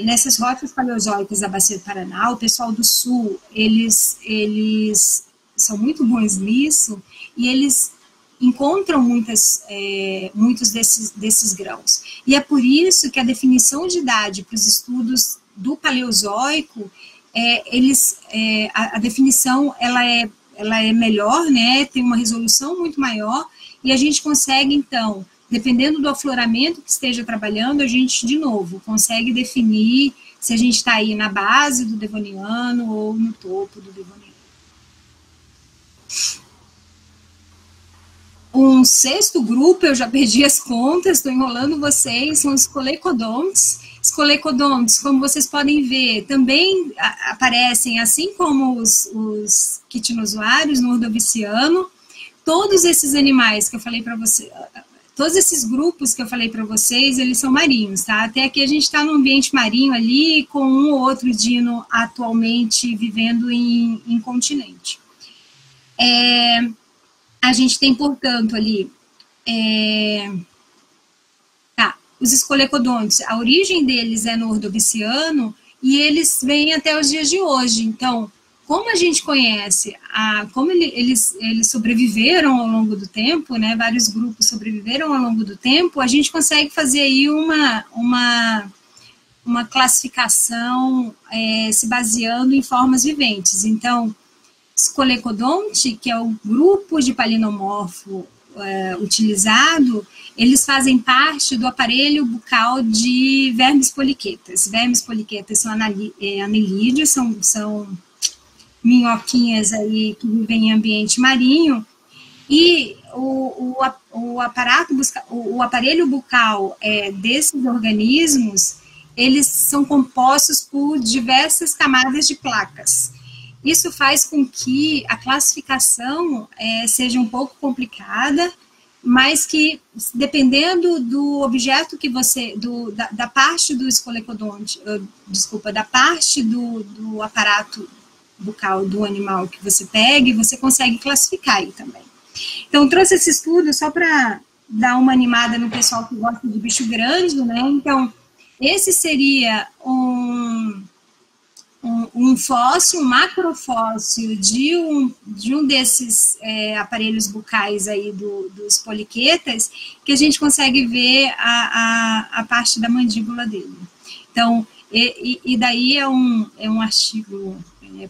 nessas rochas paleozoicas da Bacia do Paraná. O pessoal do Sul, eles são muito bons nisso, e eles encontram muitos desses grãos. E é por isso que a definição de idade para os estudos do Paleozoico, a definição ela é melhor, né? Tem uma resolução muito maior, e a gente consegue, então, dependendo do afloramento que esteja trabalhando, a gente, de novo, consegue definir se a gente está aí na base do Devoniano ou no topo do Devoniano. Um sexto grupo, eu já perdi as contas, estou enrolando vocês, são os colecodontes. Os colecodontes, como vocês podem ver, também aparecem, assim como os quitinozoários, no Ordoviciano. Todos esses animais que eu falei para vocês, todos esses grupos que eu falei para vocês, eles são marinhos, tá? Até aqui a gente está num ambiente marinho ali, com um ou outro dino atualmente vivendo em continente. A gente tem, portanto, ali os escolecodontes, a origem deles é no Ordoviciano e eles vêm até os dias de hoje. Então, como a gente conhece, como eles sobreviveram ao longo do tempo, né, vários grupos sobreviveram ao longo do tempo, a gente consegue fazer aí uma classificação se baseando em formas viventes. Então, escolecodonte, que é o grupo de palinomorfo utilizado, eles fazem parte do aparelho bucal de vermes poliquetas. Vermes poliquetas são anelídeos, são minhoquinhas aí que vivem em ambiente marinho, e o aparelho bucal desses organismos, eles são compostos por diversas camadas de placas. Isso faz com que a classificação seja um pouco complicada, mas que, dependendo do objeto que você, da parte do escolecodonte, desculpa, da parte do aparato bucal do animal que você pegue, você consegue classificar aí também. Então, trouxe esse estudo só para dar uma animada no pessoal que gosta de bicho grande, né? Então, esse seria um fóssil, um macrofóssil de um desses aparelhos bucais aí dos poliquetas, que a gente consegue ver a parte da mandíbula dele. Então, e daí é um artigo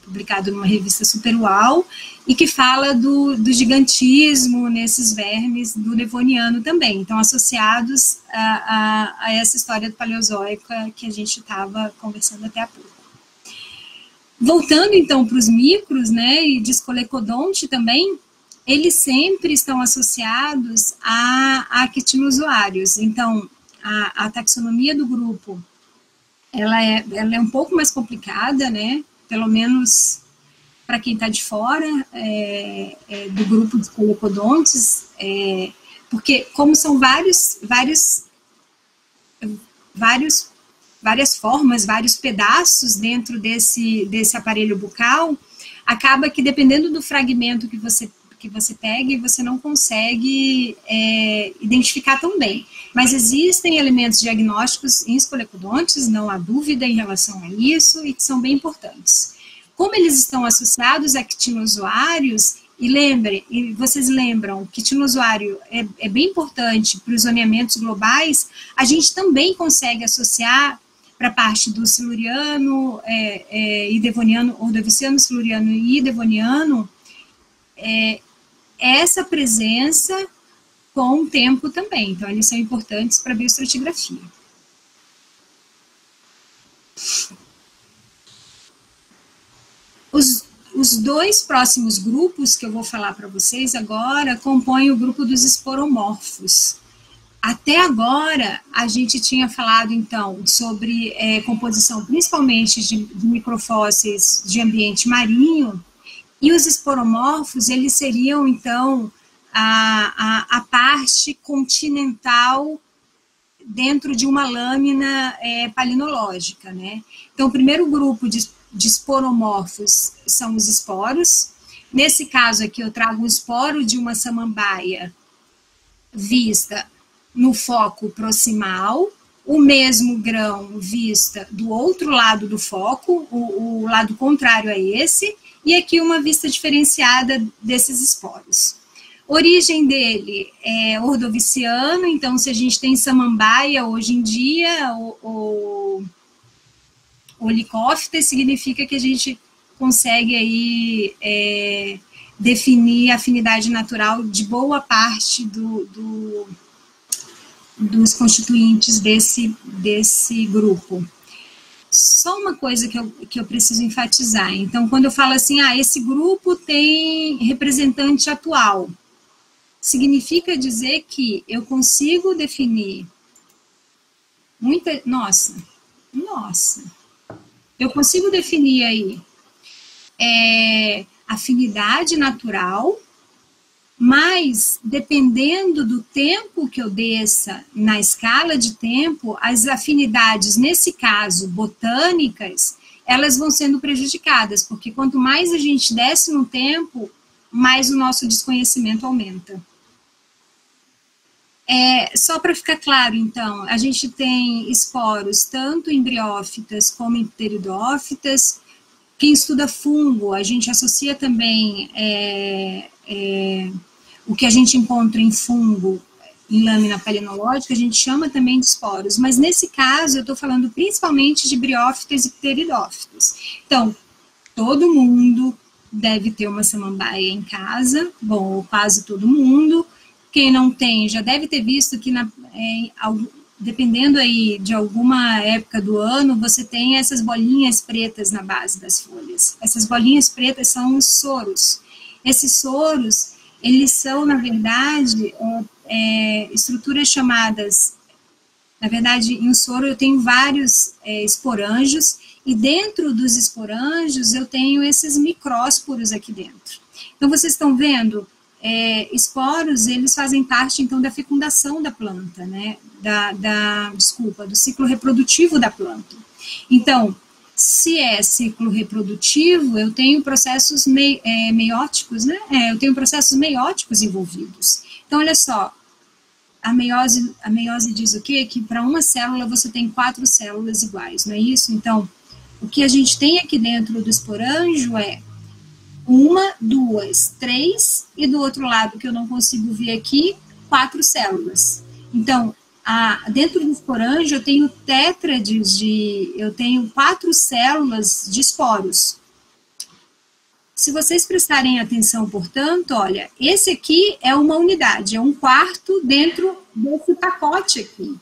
publicado numa revista Super UAU, e que fala do gigantismo nesses vermes do Devoniano também, então associados a essa história do Paleozoica que a gente estava conversando até há pouco. Voltando então para os micros, né, e de escolecodonte também, eles sempre estão associados a quitinozoários. Então, a taxonomia do grupo, ela é um pouco mais complicada, né, pelo menos para quem está de fora do grupo de escolecodontes, porque como são várias formas, vários pedaços dentro desse aparelho bucal, acaba que dependendo do fragmento que você pegue, você não consegue identificar tão bem. Mas existem elementos diagnósticos em escolecodontes, não há dúvida em relação a isso, e que são bem importantes. Como eles estão associados a quitinozoários, e vocês lembram, quitinozoário é bem importante para os zoneamentos globais, a gente também consegue associar para a parte do siluriano e devoniano, ordoviciano, siluriano e devoniano, essa presença com o tempo também. Então, eles são importantes para a bioestratigrafia. Os dois próximos grupos que eu vou falar para vocês agora compõem o grupo dos esporomorfos. Até agora, a gente tinha falado, então, sobre composição principalmente de microfósseis de ambiente marinho, e os esporomorfos, eles seriam, então, a parte continental dentro de uma lâmina palinológica, né? Então, o primeiro grupo de esporomorfos são os esporos. Nesse caso aqui, eu trago um esporo de uma samambaia vista no foco proximal, o mesmo grão vista do outro lado do foco, o lado contrário a esse, e aqui uma vista diferenciada desses esporos. Origem dele é ordoviciano, então se a gente tem samambaia hoje em dia, o Licófita, significa que a gente consegue aí definir a afinidade natural de boa parte dos constituintes desse grupo. Só uma coisa que eu preciso enfatizar. Então, quando eu falo assim, esse grupo tem representante atual, significa dizer que eu consigo definir eu consigo definir aí afinidade natural, mas dependendo do tempo que eu desça na escala de tempo, as afinidades, nesse caso, botânicas, elas vão sendo prejudicadas, porque quanto mais a gente desce no tempo, mais o nosso desconhecimento aumenta. Só para ficar claro, então, a gente tem esporos tanto em briófitas como em pteridófitas. Quem estuda fungo, a gente associa também o que a gente encontra em fungo, em lâmina palinológica, a gente chama também de esporos, mas nesse caso eu estou falando principalmente de briófitas e pteridófitas. Então, todo mundo deve ter uma samambaia em casa, bom, quase todo mundo. Quem não tem, já deve ter visto que, dependendo aí de alguma época do ano, você tem essas bolinhas pretas na base das folhas. Essas bolinhas pretas são os soros. Esses soros, eles são, na verdade, estruturas chamadas... Na verdade, em um soro eu tenho vários esporângios, e dentro dos esporângios eu tenho esses micrósporos aqui dentro. Então, vocês estão vendo esporos, eles fazem parte, então, da fecundação da planta, né? Do ciclo reprodutivo da planta. Então, se é ciclo reprodutivo, eu tenho processos meióticos, né? Eu tenho processos meióticos envolvidos. Então, olha só, a meiose diz o quê? Que para uma célula você tem 4 células iguais, não é isso? Então, o que a gente tem aqui dentro do esporângio é 1, 2, 3, e do outro lado, que eu não consigo ver aqui, 4 células. Então, dentro do esporângio eu tenho tétrades eu tenho 4 células de esporos. Se vocês prestarem atenção, portanto, olha, esse aqui é uma unidade, é um quarto dentro desse pacote aqui.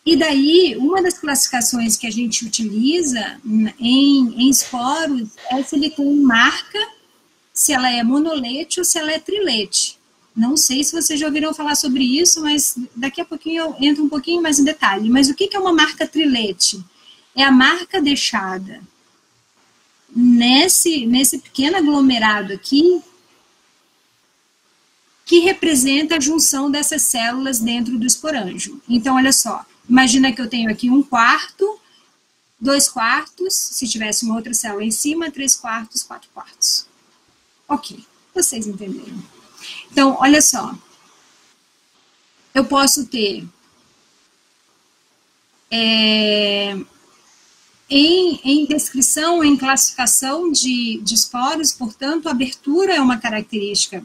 E daí, uma das classificações que a gente utiliza em esporos é se ele tem marca, se ela é monolete ou se ela é trilete. Não sei se vocês já ouviram falar sobre isso, mas daqui a pouquinho eu entro um pouquinho mais em detalhe. Mas o que é uma marca trilete? É a marca deixada nesse pequeno aglomerado aqui, que representa a junção dessas células dentro do esporângio. Então, olha só, imagina que eu tenho aqui 1 quarto, 2 quartos, se tivesse uma outra célula em cima, 3 quartos, 4 quartos. Ok, vocês entenderam. Então, olha só, eu posso ter em descrição, em classificação de esporos, portanto, a abertura é uma característica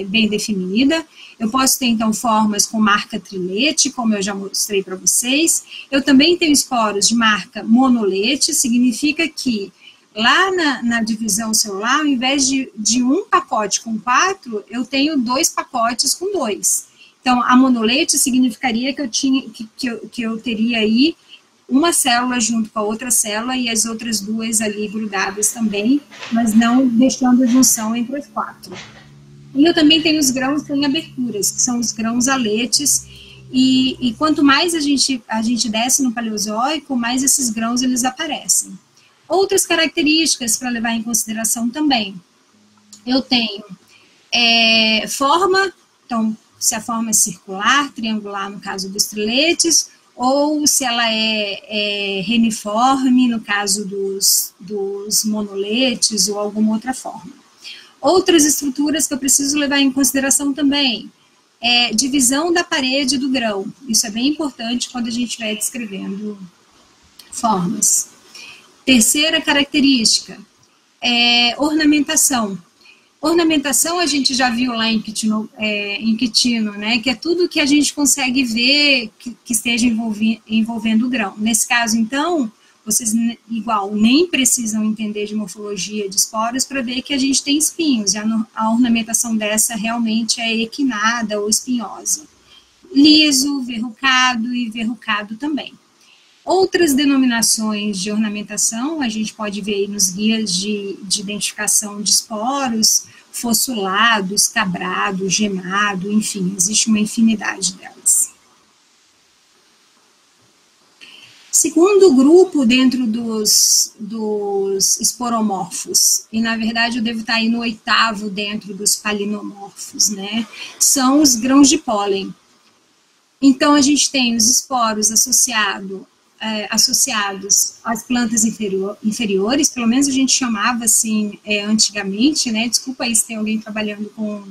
bem definida. Eu posso ter, então, formas com marca trilete, como eu já mostrei para vocês. Eu também tenho esporos de marca monolete, significa que lá na divisão celular, ao invés de um pacote com 4, eu tenho 2 pacotes com 2. Então, a monolete significaria que eu teria aí uma célula junto com a outra célula e as outras 2 ali grudadas também, mas não deixando a junção entre as 4. E eu também tenho os grãos sem aberturas, que são os grãos aletes, e quanto mais a gente desce no Paleozoico, mais esses grãos eles aparecem. Outras características para levar em consideração também. Eu tenho forma, então, se a forma é circular, triangular no caso dos triletes, ou se ela é reniforme, no caso dos monoletes, ou alguma outra forma. Outras estruturas que eu preciso levar em consideração também é divisão da parede do grão. Isso é bem importante quando a gente estiver descrevendo formas. Terceira característica é ornamentação. Ornamentação a gente já viu lá em quitino, né, que é tudo que a gente consegue ver que esteja envolvendo o grão. Nesse caso, então, vocês igual nem precisam entender de morfologia de esporos para ver que a gente tem espinhos, e a ornamentação dessa realmente é equinada ou espinhosa. Liso, verrucado e verrucado também. Outras denominações de ornamentação, a gente pode ver aí nos guias de identificação de esporos, fossulado, escabrado, gemado, enfim, existe uma infinidade delas. Segundo grupo dentro dos esporomorfos, e na verdade eu devo estar aí no 8º dentro dos palinomorfos, né, são os grãos de pólen. Então a gente tem os esporos associados às plantas inferiores, pelo menos a gente chamava assim antigamente, né? Desculpa aí se tem alguém trabalhando com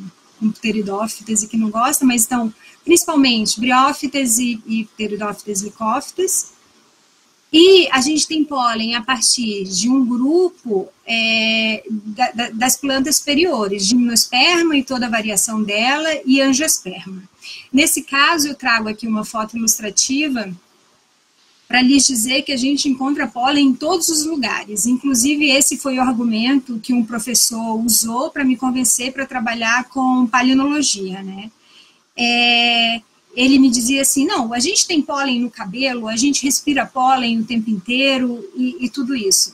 pteridófitas e que não gosta, mas então, principalmente briófitas e pteridófitas licófitas. E a gente tem pólen a partir de um grupo das plantas superiores, gimnosperma e toda a variação dela, e angiosperma. Nesse caso, eu trago aqui uma foto ilustrativa para lhes dizer que a gente encontra pólen em todos os lugares. Inclusive, esse foi o argumento que um professor usou para me convencer para trabalhar com palinologia, né? Ele me dizia assim, não, a gente tem pólen no cabelo, a gente respira pólen o tempo inteiro e tudo isso.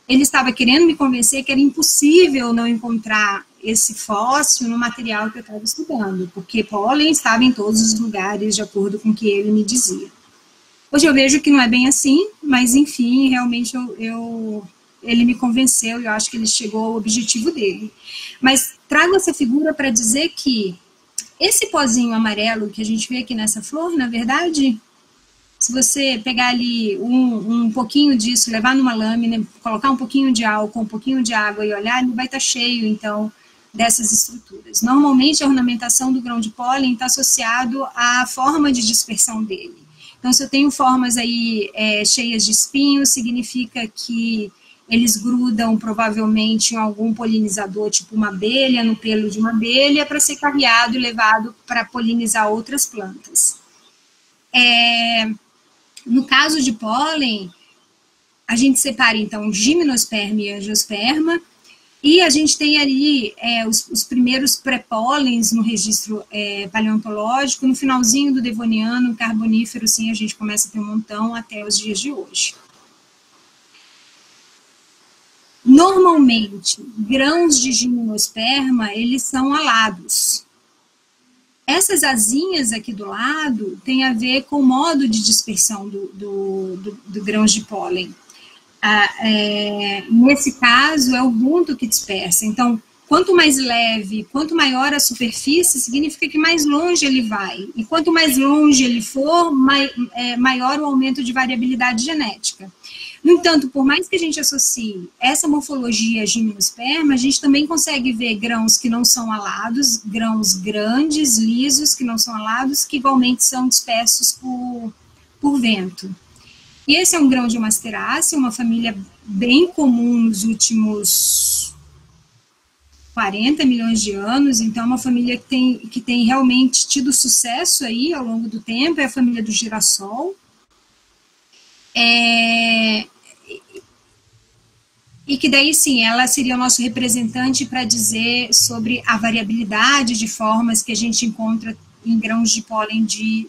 Ele estava querendo me convencer que era impossível não encontrar esse fóssil no material que eu estava estudando, porque pólen estava em todos os lugares, de acordo com o que ele me dizia. Hoje eu vejo que não é bem assim, mas enfim, realmente eu ele me convenceu e eu acho que ele chegou ao objetivo dele. Mas trago essa figura para dizer que esse pozinho amarelo que a gente vê aqui nessa flor, na verdade, se você pegar ali um pouquinho disso, levar numa lâmina, colocar um pouquinho de álcool, um pouquinho de água e olhar, ele vai estar cheio, então, dessas estruturas. Normalmente, a ornamentação do grão de pólen está associado à forma de dispersão dele. Então, se eu tenho formas aí cheias de espinhos, significa que eles grudam provavelmente em algum polinizador, tipo uma abelha, no pelo de uma abelha, para ser carreado e levado para polinizar outras plantas. No caso de pólen, a gente separa, então, gimnosperma e angiosperma, e a gente tem ali os primeiros pré-pólens no registro paleontológico, no finalzinho do Devoniano, Carbonífero, sim, a gente começa a ter um montão até os dias de hoje. Normalmente, grãos de gimnosperma, eles são alados. Essas asinhas aqui do lado têm a ver com o modo de dispersão do grãos de pólen. Nesse caso, é o bunto que dispersa. Então, quanto mais leve, quanto maior a superfície, significa que mais longe ele vai. E quanto mais longe ele for, maior o aumento de variabilidade genética. No entanto, por mais que a gente associe essa morfologia a gimnosperma, a gente também consegue ver grãos que não são alados, grãos grandes, lisos, que não são alados, que igualmente são dispersos por vento. E esse é um grão de Masterácea, uma família bem comum nos últimos 40 milhões de anos, então é uma família que tem realmente tido sucesso aí ao longo do tempo, é a família do girassol. E que daí sim, ela seria o nosso representante para dizer sobre a variabilidade de formas que a gente encontra em grãos de pólen de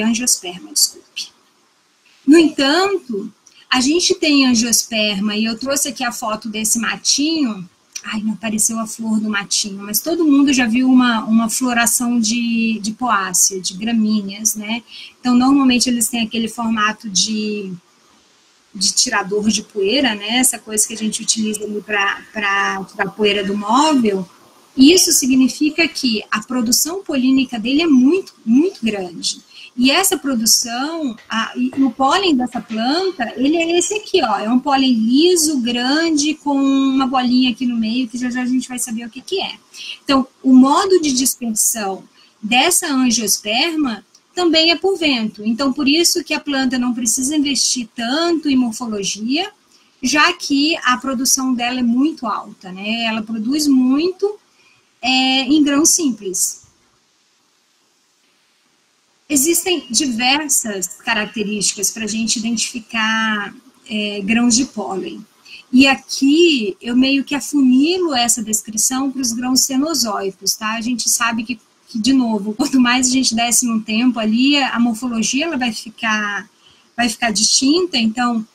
angiosperma, desculpe. No entanto, a gente tem angiosperma, e eu trouxe aqui a foto desse matinho. Ai, não apareceu a flor do matinho, mas todo mundo já viu uma floração de poácea, de gramíneas, né? Então, normalmente eles têm aquele formato de tirador de poeira, né? Essa coisa que a gente utiliza ali para tirar poeira do móvel. Isso significa que a produção polínica dele é muito, muito grande. E essa produção, o pólen dessa planta, ele é esse aqui, ó, é um pólen liso, grande, com uma bolinha aqui no meio, que já a gente vai saber o que é. Então, o modo de dispersão dessa angiosperma também é por vento. Então, por isso que a planta não precisa investir tanto em morfologia, já que a produção dela é muito alta, né? Ela produz muito em grãos simples. Existem diversas características para a gente identificar grãos de pólen. E aqui eu meio que afunilo essa descrição para os grãos cenozoicos, tá? A gente sabe que, de novo, quanto mais a gente desce um tempo ali, a morfologia ela vai ficar distinta. Então,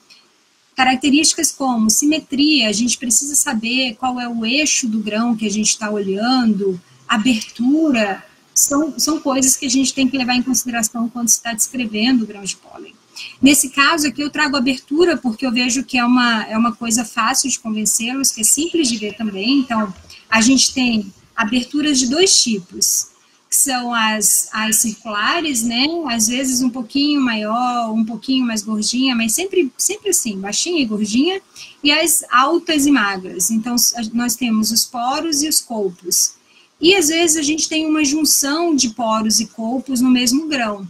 características como simetria, a gente precisa saber qual é o eixo do grão que a gente está olhando, abertura, são coisas que a gente tem que levar em consideração quando se está descrevendo o grão de pólen. Nesse caso aqui eu trago abertura porque eu vejo que é uma coisa fácil de convencê-los, que é simples de ver também. Então, a gente tem aberturas de dois tipos, que são as circulares, né? Às vezes um pouquinho maior, um pouquinho mais gordinha, mas sempre assim, baixinha e gordinha, e as altas e magras. Então, nós temos os poros e os colpos. E, às vezes, a gente tem uma junção de poros e colpos no mesmo grão.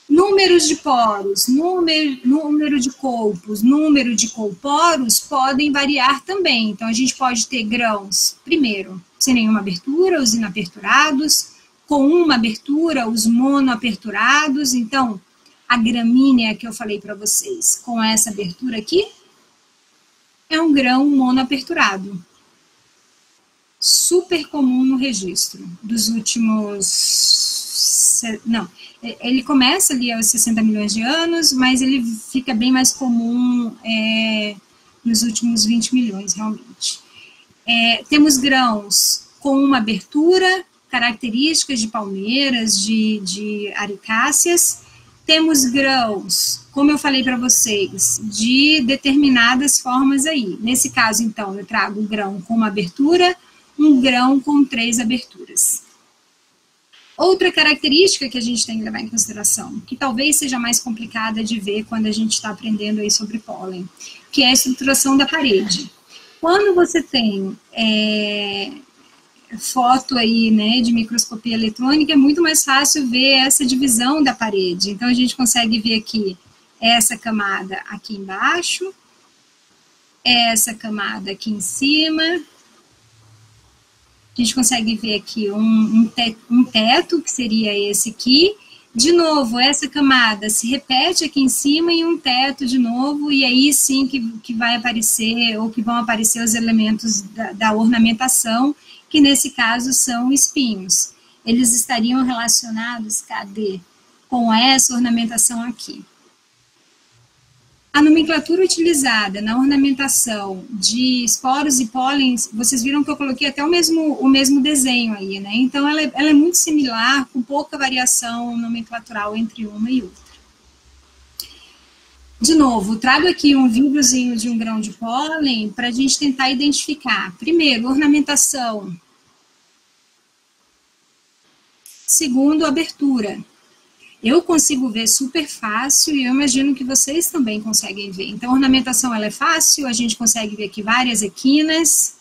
Números de poros, número de colpos, número de colporos podem variar também. Então, a gente pode ter grãos, primeiro, sem nenhuma abertura, os inaperturados, com uma abertura, os monoaperturados. Então, a gramínea que eu falei para vocês, com essa abertura aqui, é um grão monoaperturado. Super comum no registro dos últimos... Não, ele começa ali aos 60 milhões de anos, mas ele fica bem mais comum nos últimos 20 milhões, realmente. Temos grãos com uma abertura, características de palmeiras, de aricáceas, Temos grãos, como eu falei para vocês, de determinadas formas aí. Nesse caso, então, eu trago um grão com uma abertura, um grão com 3 aberturas. Outra característica que a gente tem que levar em consideração, que talvez seja mais complicada de ver quando a gente está aprendendo aí sobre pólen, que é a estruturação da parede. Quando você tem foto aí, né, de microscopia eletrônica, é muito mais fácil ver essa divisão da parede. Então, a gente consegue ver aqui essa camada aqui embaixo, essa camada aqui em cima. A gente consegue ver aqui um teto, que seria esse aqui. De novo, essa camada se repete aqui em cima e um teto de novo, e aí sim que vai aparecer, ou que vão aparecer os elementos da ornamentação, que nesse caso são espinhos. Eles estariam relacionados, cadê? Com essa ornamentação aqui. A nomenclatura utilizada na ornamentação de esporos e pólens, vocês viram que eu coloquei até o mesmo desenho aí, né? Então, ela é muito similar, com pouca variação nomenclatural entre uma e outra. De novo, trago aqui um videozinho de um grão de pólen para a gente tentar identificar. Primeiro, ornamentação. Segundo, abertura. Eu consigo ver super fácil e eu imagino que vocês também conseguem ver. Então, a ornamentação ela é fácil, a gente consegue ver aqui várias equinas.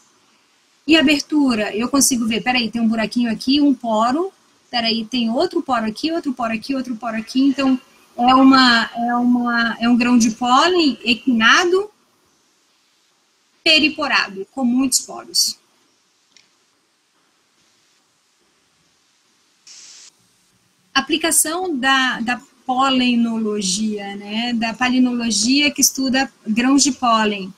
E abertura, eu consigo ver, peraí, tem um buraquinho aqui, um poro. Peraí, tem outro poro aqui, outro poro aqui, outro poro aqui. Então, é um grão de pólen equinado, periporado, com muitos poros. Aplicação da polenologia, né, da palinologia que estuda grãos de pólen.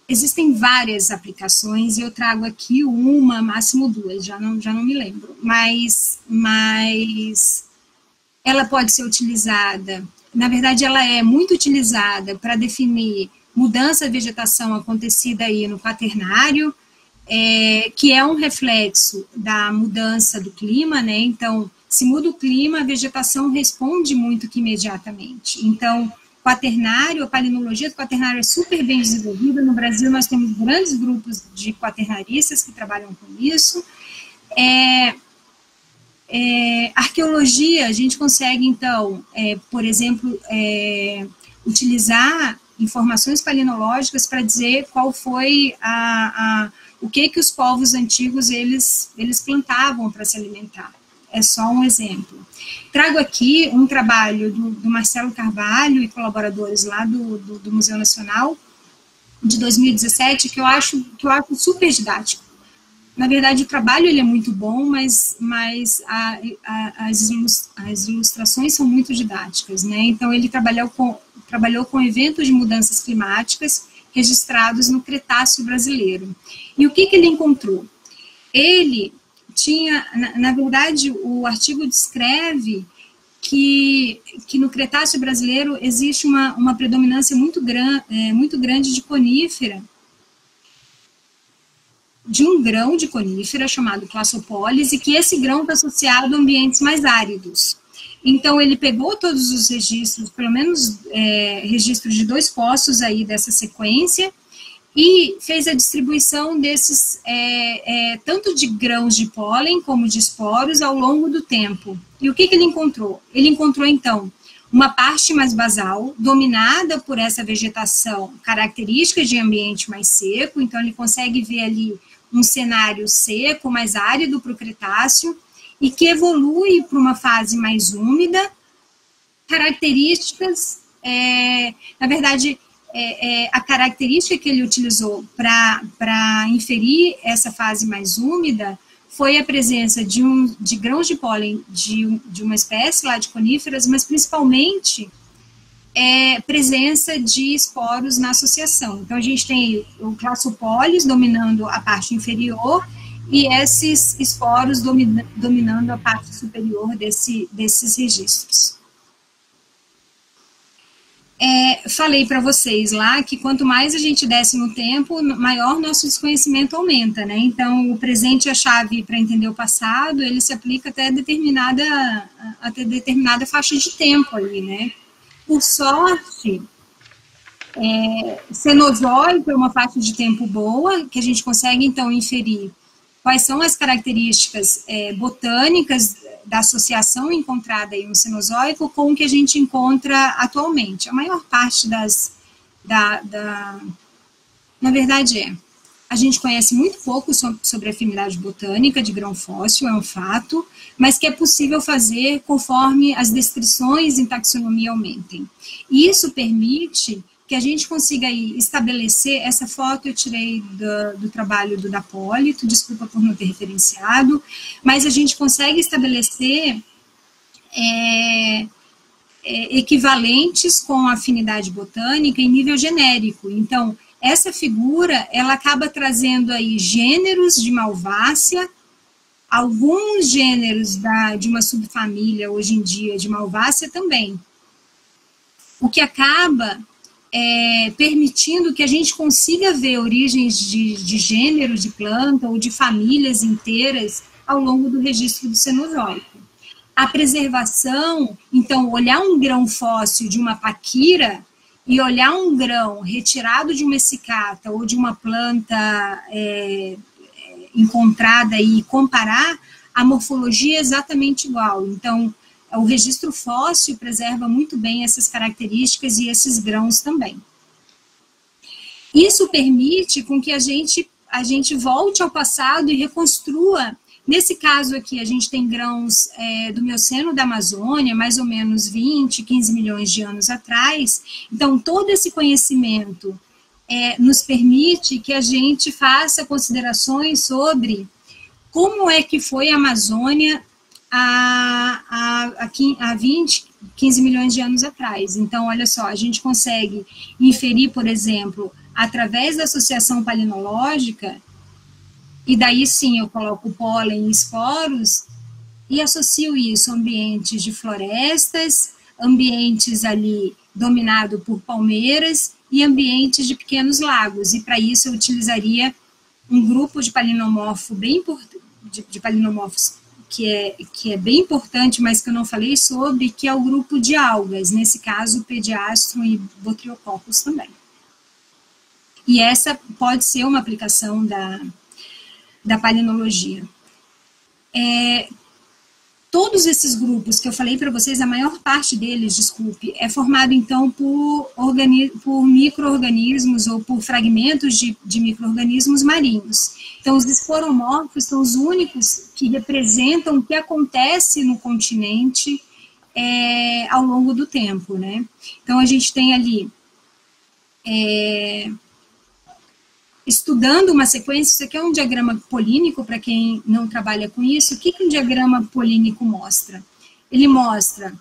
Existem várias aplicações e eu trago aqui uma, máximo 2, já não me lembro, mas ela pode ser utilizada, na verdade ela é muito utilizada para definir mudança de vegetação acontecida aí no quaternário, que é um reflexo da mudança do clima, né, então se muda o clima, a vegetação responde muito que imediatamente. Então, quaternário, a palinologia do quaternário é super bem desenvolvida. No Brasil, nós temos grandes grupos de quaternaristas que trabalham com isso. Arqueologia, a gente consegue, então, por exemplo, utilizar informações palinológicas para dizer qual foi o que os povos antigos eles plantavam para se alimentar. É só um exemplo. Trago aqui um trabalho do Marcelo Carvalho e colaboradores lá do Museu Nacional, de 2017, que eu acho super didático. Na verdade, o trabalho ele é muito bom, mas as ilustrações são muito didáticas, né? Então, ele trabalhou com eventos de mudanças climáticas registrados no Cretáceo brasileiro. E o que ele encontrou? Ele tinha, na verdade, o artigo descreve que no Cretáceo brasileiro existe uma predominância muito grande de conífera, de um grão de conífera chamado Classopholis, e que esse grão está associado a ambientes mais áridos. Então, ele pegou todos os registros, pelo menos registros de 2 poços aí dessa sequência, e fez a distribuição desses, tanto de grãos de pólen como de esporos ao longo do tempo. E o que ele encontrou? Ele encontrou, então, uma parte mais basal, dominada por essa vegetação característica de ambiente mais seco, então ele consegue ver ali um cenário seco, mais árido para o Cretáceo, e que evolui para uma fase mais úmida, características, na verdade, a característica que ele utilizou para inferir essa fase mais úmida foi a presença de grãos de pólen de uma espécie lá de coníferas, mas principalmente presença de esporos na associação. Então, a gente tem o Classopholis dominando a parte inferior e esses esporos dominando a parte superior desses registros. falei para vocês lá que quanto mais a gente desce no tempo, maior nosso desconhecimento aumenta, né? Então, o presente é a chave para entender o passado, ele se aplica até determinada faixa de tempo ali, né? Por sorte, Cenozoico é uma faixa de tempo boa, que a gente consegue, então, inferir quais são as características botânicas da associação encontrada aí no Cenozoico com o que a gente encontra atualmente. A maior parte na verdade, a gente conhece muito pouco sobre a afinidade botânica de grão fóssil, é um fato, mas que é possível fazer conforme as descrições em taxonomia aumentem. E isso permite que a gente consiga aí estabelecer, essa foto eu tirei do trabalho do Dapólito, desculpa por não ter referenciado, mas a gente consegue estabelecer equivalentes com a afinidade botânica em nível genérico. Então, essa figura, ela acaba trazendo aí gêneros de Malvácea, alguns gêneros de uma subfamília, hoje em dia, de Malvácea também. O que acaba permitindo que a gente consiga ver origens de gêneros de planta ou de famílias inteiras ao longo do registro do Cenozoico. A preservação, então, olhar um grão fóssil de uma paquira e olhar um grão retirado de uma essicata ou de uma planta encontrada e comparar, a morfologia é exatamente igual. Então, o registro fóssil preserva muito bem essas características e esses grãos também. Isso permite com que a gente volte ao passado e reconstrua. Nesse caso aqui, a gente tem grãos do Mioceno da Amazônia, mais ou menos 20, 15 milhões de anos atrás. Então, todo esse conhecimento nos permite que a gente faça considerações sobre como é que foi a Amazônia há 20, 15 milhões de anos atrás. Então, olha só, a gente consegue inferir, por exemplo, através da associação palinológica, e daí sim eu coloco pólen e esporos, e associo isso a ambientes de florestas, ambientes ali dominados por palmeiras e ambientes de pequenos lagos, e para isso eu utilizaria um grupo de palinomorfo bem importante, de palinomorfos que é bem importante, mas que eu não falei sobre, que é o grupo de algas, nesse caso, Pediastrum e Botryococcus também. E essa pode ser uma aplicação da palinologia. Todos esses grupos que eu falei para vocês, a maior parte deles, desculpe, é formado, então, por micro-organismos ou por fragmentos de micro-organismos marinhos. Então, os esporomorfos são os únicos que representam o que acontece no continente ao longo do tempo, né? Então, a gente tem ali, estudando uma sequência, isso aqui é um diagrama polínico, para quem não trabalha com isso. O que um diagrama polínico mostra? Ele mostra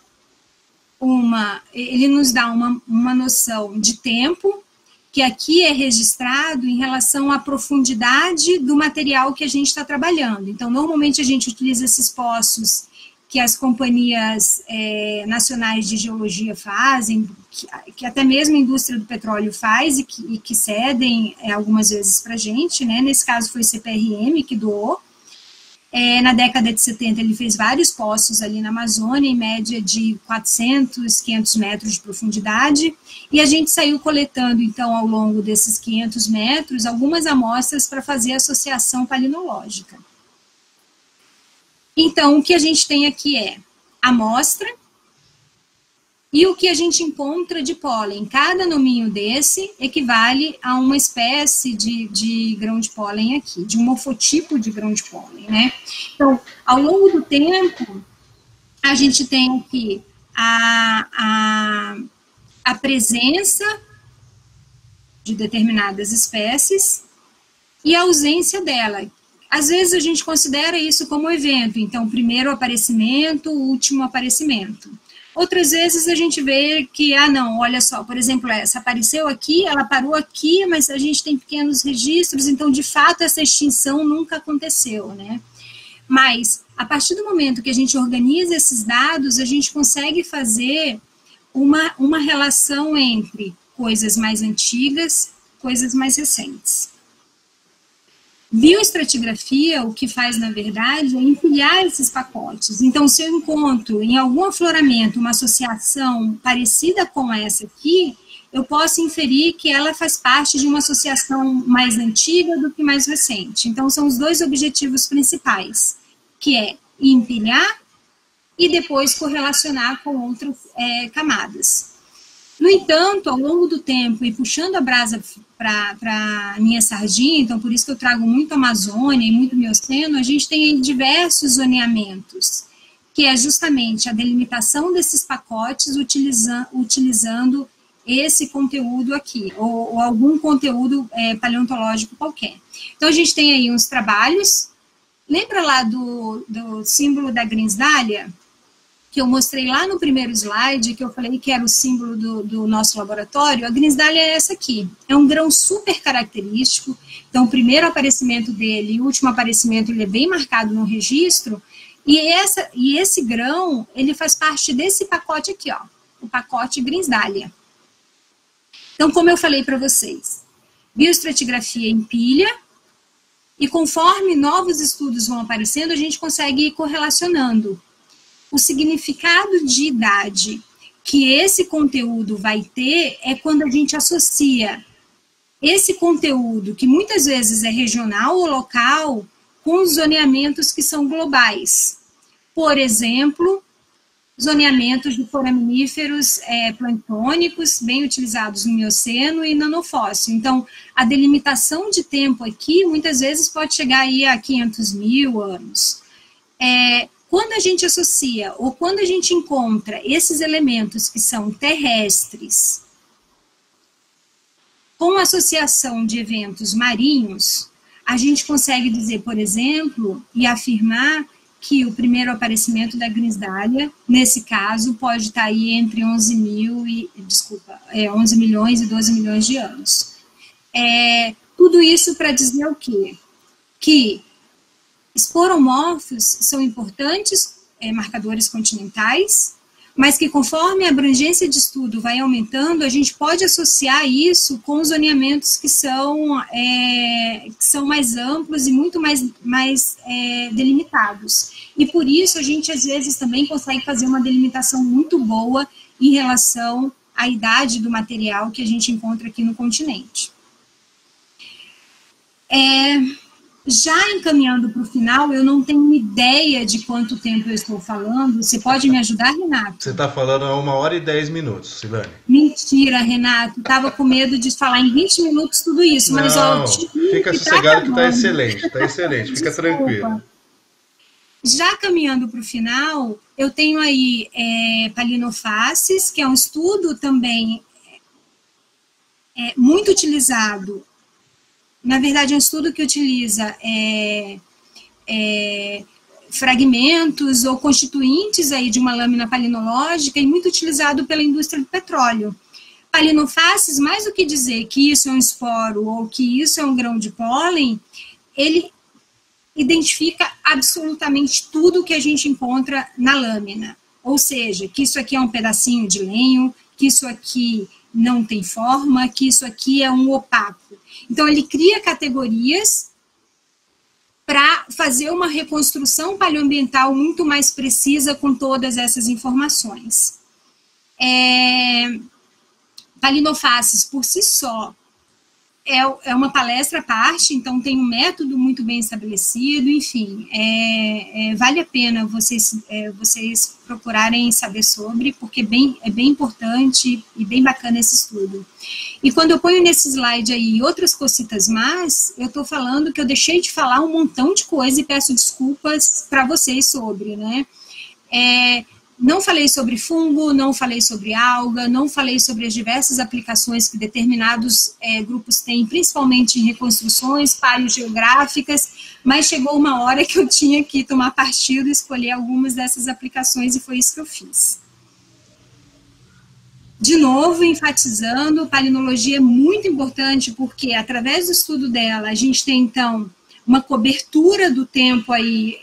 ele nos dá uma noção de tempo, que aqui é registrado em relação à profundidade do material que a gente está trabalhando. Então, normalmente a gente utiliza esses poços que as companhias nacionais de geologia fazem, que até mesmo a indústria do petróleo faz e que cedem algumas vezes para a gente, né? Nesse caso foi o CPRM que doou. Na década de 70 ele fez vários poços ali na Amazônia, em média de 400, 500 metros de profundidade, e a gente saiu coletando, então, ao longo desses 500 metros, algumas amostras para fazer associação palinológica. Então, o que a gente tem aqui é amostra e o que a gente encontra de pólen. Cada nominho desse equivale a uma espécie de grão de pólen aqui, de um morfotipo de grão de pólen, né? Então, ao longo do tempo, a gente tem aqui a presença de determinadas espécies e a ausência dela. Às vezes a gente considera isso como evento, então, primeiro aparecimento, último aparecimento. Outras vezes a gente vê que, não, olha só, por exemplo, essa apareceu aqui, ela parou aqui, mas a gente tem pequenos registros, então, de fato, essa extinção nunca aconteceu, né? Mas, a partir do momento que a gente organiza esses dados, a gente consegue fazer uma relação entre coisas mais antigas, coisas mais recentes. Bioestratigrafia, o que faz, na verdade, é empilhar esses pacotes. Então, se eu encontro em algum afloramento uma associação parecida com essa aqui, eu posso inferir que ela faz parte de uma associação mais antiga do que mais recente. Então, são os dois objetivos principais, que é empilhar e depois correlacionar com outras camadas. No entanto, ao longo do tempo, e puxando a brasa para a minha sardinha, então por isso que eu trago muito Amazônia e muito Mioceno, a gente tem diversos zoneamentos, que é justamente a delimitação desses pacotes utilizando esse conteúdo aqui, ou algum conteúdo paleontológico qualquer. Então a gente tem aí uns trabalhos, lembra lá do símbolo da Greensdalia, que eu mostrei lá no primeiro slide, que eu falei que era o símbolo do nosso laboratório? A Greensdalia é essa aqui. É um grão super característico. Então, o primeiro aparecimento dele e o último aparecimento, ele é bem marcado no registro. E esse grão, ele faz parte desse pacote aqui, ó, o pacote Greensdalia. Então, como eu falei para vocês, bioestratigrafia empilha, e conforme novos estudos vão aparecendo, a gente consegue ir correlacionando o significado de idade que esse conteúdo vai ter é quando a gente associa esse conteúdo, que muitas vezes é regional ou local, com os zoneamentos que são globais. Por exemplo, zoneamentos de foraminíferos planctônicos, bem utilizados no Mioceno e nanofóssil. Então, a delimitação de tempo aqui, muitas vezes, pode chegar aí a 500 mil anos. Quando a gente associa, ou quando a gente encontra esses elementos que são terrestres, com associação de eventos marinhos, a gente consegue dizer, por exemplo, e afirmar que o primeiro aparecimento da Greensdalia, nesse caso, pode estar aí entre 11 milhões e 12 milhões de anos. Tudo isso para dizer o quê? Que esporomorfos são importantes marcadores continentais, mas que conforme a abrangência de estudo vai aumentando, a gente pode associar isso com os zoneamentos que são mais amplos e muito mais delimitados. E por isso a gente às vezes também consegue fazer uma delimitação muito boa em relação à idade do material que a gente encontra aqui no continente. Já encaminhando para o final, eu não tenho ideia de quanto tempo eu estou falando. Você pode me ajudar, Renato? Você está falando há 1h10, Silane. Mentira, Renato. Estava com medo de falar em 20 minutos tudo isso. Mas, não, fica sossegado que está excelente. Está excelente, fica tranquilo. Já caminhando para o final, eu tenho aí Palinofaces, que é um estudo também muito utilizado. Na verdade, é um estudo que utiliza fragmentos ou constituintes aí de uma lâmina palinológica e muito utilizado pela indústria do petróleo. Palinofaces, mais do que dizer que isso é um esporo ou que isso é um grão de pólen, ele identifica absolutamente tudo que a gente encontra na lâmina. Ou seja, que isso aqui é um pedacinho de lenho, que isso aqui não tem forma, que isso aqui é um opaco. Então, ele cria categorias para fazer uma reconstrução paleoambiental muito mais precisa com todas essas informações. Palinofaces, por si só, é uma palestra à parte, então tem um método muito bem estabelecido, enfim, vale a pena vocês procurarem saber sobre, porque é bem importante e bem bacana esse estudo. E quando eu ponho nesse slide aí outras cositas mais, eu estou falando que eu deixei de falar um montão de coisa e peço desculpas para vocês sobre, né? Não falei sobre fungo, não falei sobre alga, não falei sobre as diversas aplicações que determinados grupos têm, principalmente em reconstruções paleogeográficas, mas chegou uma hora que eu tinha que tomar partido e escolher algumas dessas aplicações e foi isso que eu fiz. De novo, enfatizando, palinologia é muito importante porque, através do estudo dela, a gente tem, então, uma cobertura do tempo aí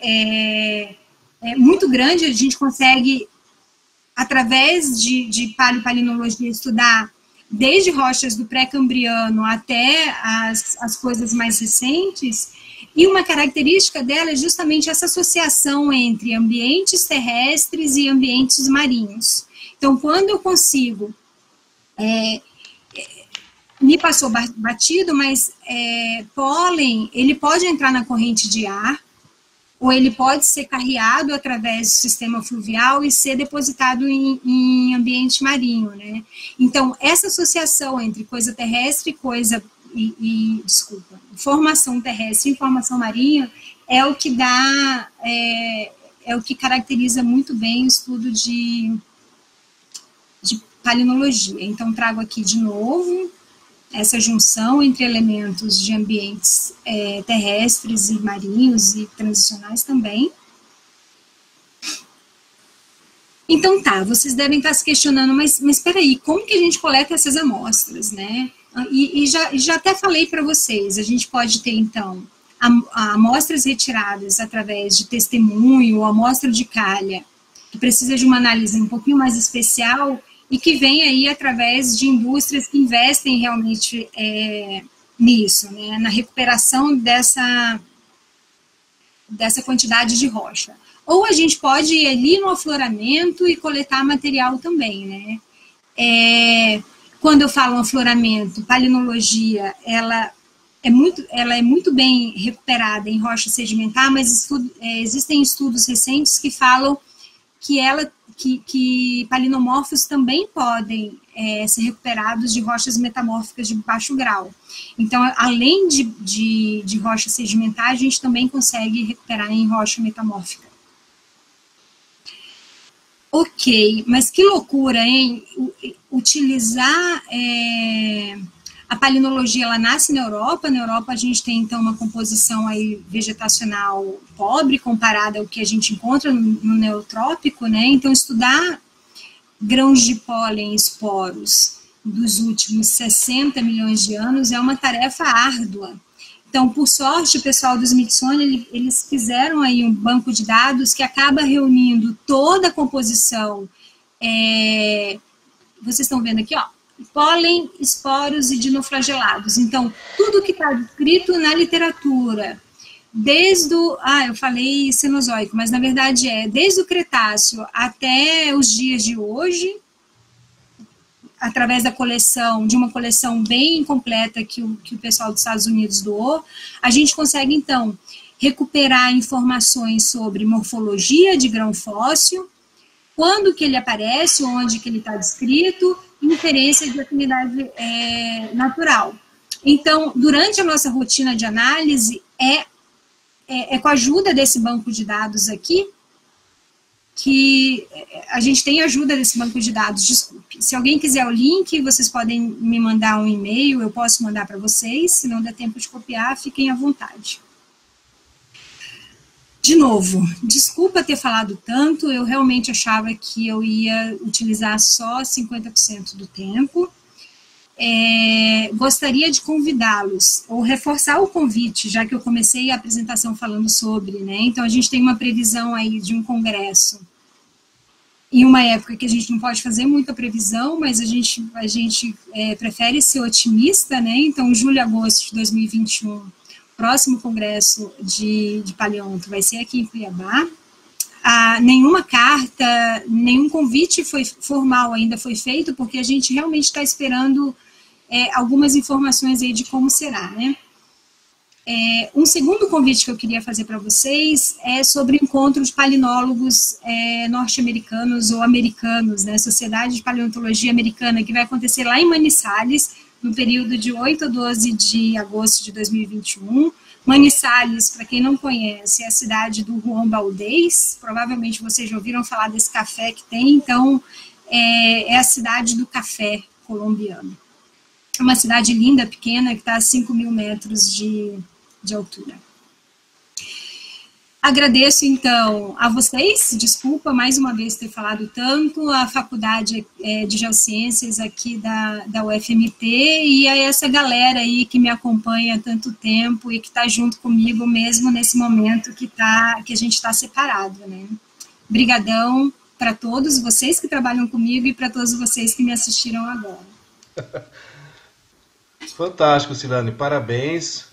muito grande, a gente consegue através de paleopalinologia, estudar desde rochas do pré-cambriano até as coisas mais recentes, e uma característica dela é justamente essa associação entre ambientes terrestres e ambientes marinhos. Então, quando eu consigo, me passou batido, mas pólen, ele pode entrar na corrente de ar, ou ele pode ser carreado através do sistema fluvial e ser depositado em ambiente marinho, né? Então, essa associação entre coisa terrestre e formação terrestre e formação marinha é o que dá, é o que caracteriza muito bem o estudo de palinologia. Então, trago aqui de novo essa junção entre elementos de ambientes terrestres e marinhos e transicionais também. Então tá, vocês devem estar se questionando, mas espera aí, como que a gente coleta essas amostras, né? E já até falei para vocês, a gente pode ter então amostras retiradas através de testemunho ou amostra de calha, que precisa de uma análise um pouquinho mais especial, e que vem aí através de indústrias que investem realmente nisso, né, na recuperação dessa quantidade de rocha. Ou a gente pode ir ali no afloramento e coletar material também, né. Quando eu falo afloramento, palinologia, ela é muito bem recuperada em rocha sedimentar, mas existem estudos recentes que falam que palinomorfos também podem ser recuperados de rochas metamórficas de baixo grau. Então, além de rocha sedimentar, a gente também consegue recuperar em rocha metamórfica. Ok, mas que loucura, hein? Utilizar a palinologia, ela nasce na Europa a gente tem então uma composição aí vegetacional pobre comparada ao que a gente encontra no neotrópico, né? Então estudar grãos de pólen e esporos dos últimos 60 milhões de anos é uma tarefa árdua. Então, por sorte, o pessoal do Smithsonian, eles fizeram aí um banco de dados que acaba reunindo toda a composição, vocês estão vendo aqui, ó, pólen, esporos e dinoflagelados. Então, tudo que está descrito na literatura, desde o... eu falei Cenozoico, mas na verdade desde o Cretáceo até os dias de hoje, através de uma coleção bem completa que o pessoal dos Estados Unidos doou, a gente consegue, então, recuperar informações sobre morfologia de grão fóssil, quando que ele aparece, onde que ele está descrito, inferência de afinidade natural. Então, durante a nossa rotina de análise, com a ajuda desse banco de dados aqui, que a gente tem ajuda desse banco de dados, desculpe. Se alguém quiser o link, vocês podem me mandar um e-mail, eu posso mandar para vocês, se não der tempo de copiar, fiquem à vontade. De novo, desculpa ter falado tanto, eu realmente achava que eu ia utilizar só 50% do tempo. Gostaria de convidá-los, ou reforçar o convite, já que eu comecei a apresentação falando sobre, né? Então, a gente tem uma previsão aí de um congresso, em uma época que a gente não pode fazer muita previsão, mas a gente prefere ser otimista, né? Então, julho e agosto de 2021, próximo congresso de paleonto vai ser aqui em Cuiabá. Nenhuma carta, nenhum convite formal ainda foi feito, porque a gente realmente está esperando algumas informações aí de como será, né? Um segundo convite que eu queria fazer para vocês é sobre o encontro de palinólogos norte-americanos ou americanos, né? Sociedade de Paleontologia Americana, que vai acontecer lá em Manizales, no período de 8 a 12 de agosto de 2021. Manizales, para quem não conhece, é a cidade do Juan Valdez, provavelmente vocês já ouviram falar desse café que tem, então é a cidade do café colombiano. É uma cidade linda, pequena, que está a 5.000 metros de altura. Agradeço, então, a vocês, desculpa mais uma vez ter falado tanto, a Faculdade de Geociências aqui da UFMT e a essa galera aí que me acompanha há tanto tempo e que está junto comigo mesmo nesse momento que a gente está separado, né? Brigadão, para todos vocês que trabalham comigo e para todos vocês que me assistiram agora. Fantástico, Silane, parabéns.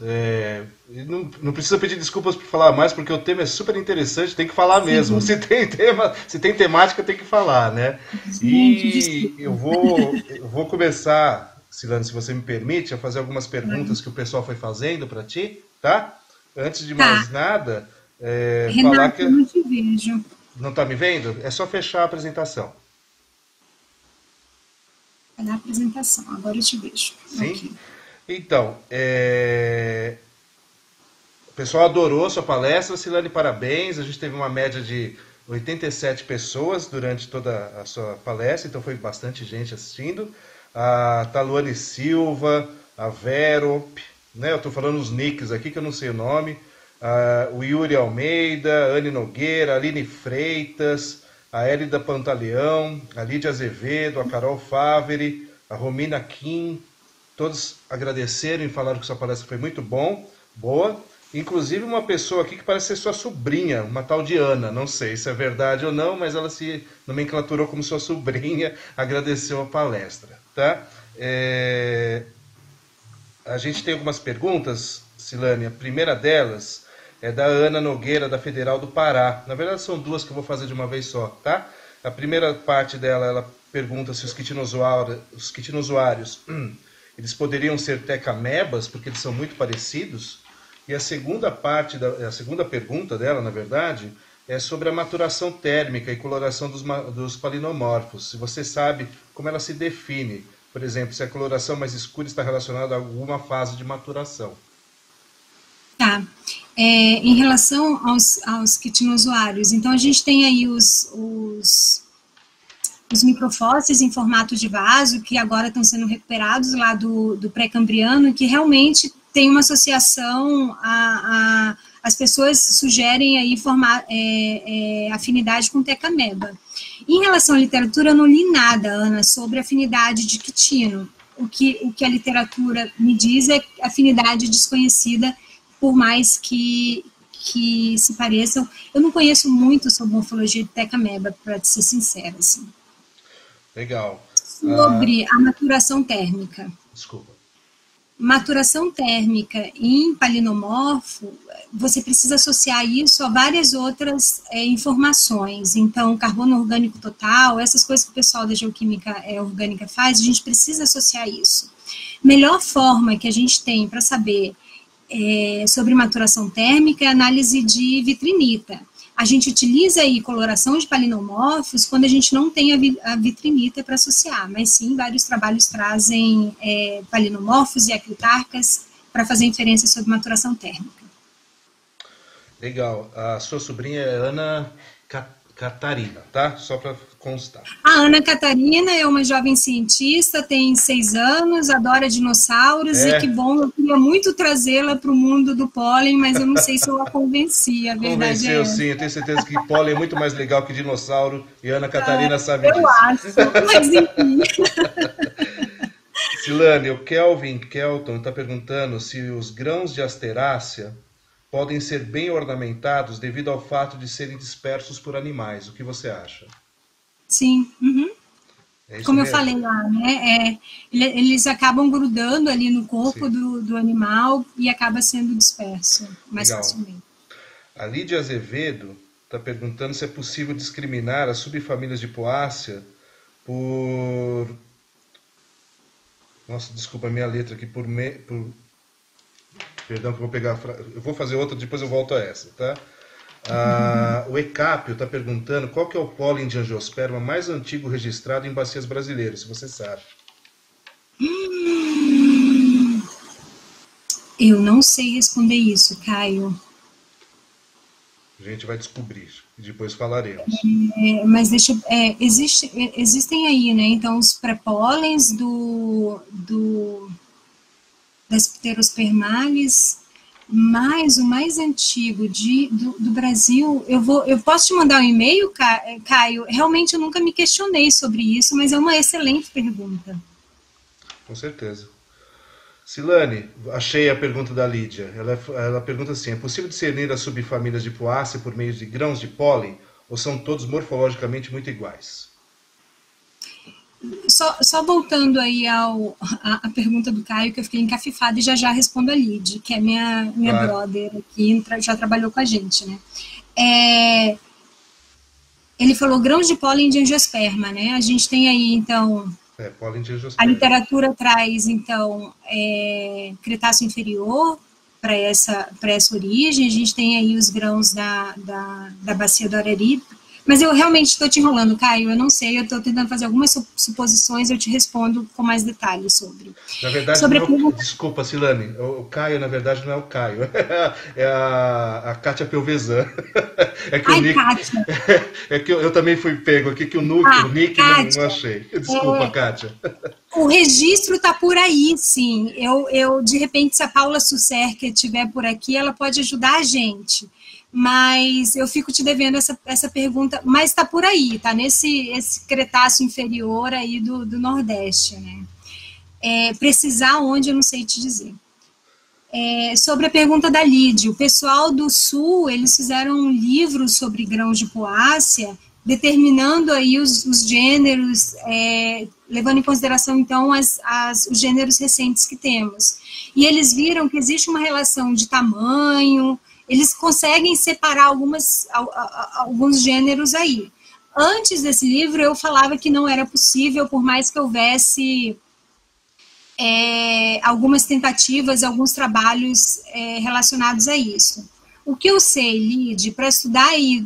Não precisa pedir desculpas por falar mais, porque o tema é super interessante, tem que falar mesmo. Sim. Se tem tema, se tem temática, tem que falar, né? Gente, E desculpa. eu vou começar, Silane, se você me permite, a fazer algumas perguntas Claro. que o pessoal foi fazendo para ti, tá? Antes de mais Tá, nada, falar Renato, que eu não te vejo. não está me vendo, é só fechar a apresentação. Cadê a apresentação? Agora eu te vejo. Sim? Ok. Então, o pessoal adorou a sua palestra, Silane, parabéns. A gente teve uma média de 87 pessoas durante toda a sua palestra, então foi bastante gente assistindo. A Taluane Silva, a Vero, né? Eu estou falando os nicks aqui que eu não sei o nome. O Yuri Almeida, a Anne Nogueira, a Aline Freitas, a Hélida Pantaleão, a Lídia Azevedo, a Carol Faveri, a Romina Kim, todos agradeceram e falaram que sua palestra foi muito boa. Inclusive uma pessoa aqui que parece ser sua sobrinha, uma tal de Ana, não sei se é verdade ou não, mas ela se nomenclaturou como sua sobrinha, agradeceu a palestra, tá? A gente tem algumas perguntas, Silane. A primeira delas é da Ana Nogueira, da Federal do Pará. Na verdade, são duas que eu vou fazer de uma vez só, tá? A primeira parte dela, ela pergunta se os quitinozoários eles poderiam ser tecamebas, porque eles são muito parecidos. E a segunda pergunta dela, na verdade, é sobre a maturação térmica e coloração dos palinomorfos. Se você sabe como ela se define. Por exemplo, se a coloração mais escura está relacionada a alguma fase de maturação. Tá. Em relação aos quitinozoários, então a gente tem aí os microfósseis em formato de vaso, que agora estão sendo recuperados lá do pré-cambriano, que realmente tem uma associação as pessoas sugerem aí afinidade com tecameba. Em relação à literatura, eu não li nada, Ana, sobre afinidade de quitino. O que a literatura me diz é afinidade desconhecida, por mais que se pareçam. Eu não conheço muito sobre morfologia de tecameba, para ser sincera, assim. Legal. Sobre a maturação térmica. Desculpa. Maturação térmica em palinomorfo, você precisa associar isso a várias outras informações. Então, carbono orgânico total, essas coisas que o pessoal da geoquímica orgânica faz, a gente precisa associar isso. Melhor forma que a gente tem para saber sobre maturação térmica é a análise de vitrinita. A gente utiliza aí coloração de palinomorfos quando a gente não tem a vitrinita para associar, mas sim, vários trabalhos trazem palinomorfos e acritarcas para fazer inferência sobre maturação térmica. Legal. A sua sobrinha é Ana Catarina, tá? Só para constar. A Ana Catarina é uma jovem cientista, tem 6 anos, adora dinossauros e que bom, eu queria muito trazê-la para o mundo do pólen, mas eu não sei se eu a convenci, a verdade Convenceu, é sim, eu tenho certeza que pólen é muito mais legal que dinossauro e Ana Catarina sabe eu disso. acho, mas enfim. Silane, o Kelton está perguntando se os grãos de asterácea podem ser bem ornamentados devido ao fato de serem dispersos por animais. O que você acha? Sim, É isso como eu mesmo? falei lá, né? Eles acabam grudando ali no corpo do animal e acaba sendo disperso mais Legal. facilmente. A Lídia Azevedo está perguntando se é possível discriminar as subfamílias de Poácea por... Nossa, desculpa a minha letra aqui, Perdão que eu vou pegar eu vou fazer outra, depois eu volto a essa, tá? O Ecápio está perguntando qual que é o pólen de angiosperma mais antigo registrado em bacias brasileiras, se você sabe. Eu não sei responder isso, Caio. A gente vai descobrir e depois falaremos. Mas existem aí, né? Então, os pré-pólens das pterospermales, mas o mais antigo do Brasil, eu posso te mandar um e-mail, Caio? Realmente eu nunca me questionei sobre isso, mas é uma excelente pergunta. Com certeza. Silane, achei a pergunta da Lídia. Ela pergunta assim: é possível discernir as subfamílias de Poácea por meio de grãos de pólen ou são todos morfologicamente muito iguais? Só voltando aí a pergunta do Caio, que eu fiquei encafifada e já respondo a Lid, que é minha Claro. brother aqui, já trabalhou com a gente, né? Ele falou grãos de pólen de angiosperma, né? A gente tem aí, então, Pólen de a angiosperma. literatura traz, então, Cretáceo inferior para essa origem, a gente tem aí os grãos da bacia do Araripe, mas eu realmente estou te enrolando, Caio, eu não sei, eu estou tentando fazer algumas suposições, eu te respondo com mais detalhes sobre. Na verdade, Sobre não é desculpa, Silane, o Caio, na verdade, não é o Caio, é a Kátia Pelvezan. É que o Nick... Kátia. É que eu também fui pego aqui, que o Nick não achei. Desculpa, Kátia. O registro está por aí, sim. Eu, de repente, se a Paula Susserker estiver por aqui, ela pode ajudar a gente. Mas eu fico te devendo essa pergunta, mas está por aí, está esse Cretáceo inferior aí do Nordeste, né? Precisar onde, eu não sei te dizer. Sobre a pergunta da Lid, o pessoal do Sul, eles fizeram um livro sobre grãos de poácea, determinando aí os gêneros, levando em consideração, então, os gêneros recentes que temos. E eles viram que existe uma relação de tamanho, eles conseguem separar alguns gêneros aí. Antes desse livro, eu falava que não era possível, por mais que houvesse algumas tentativas, alguns trabalhos relacionados a isso. O que eu sei, Lid, para estudar aí,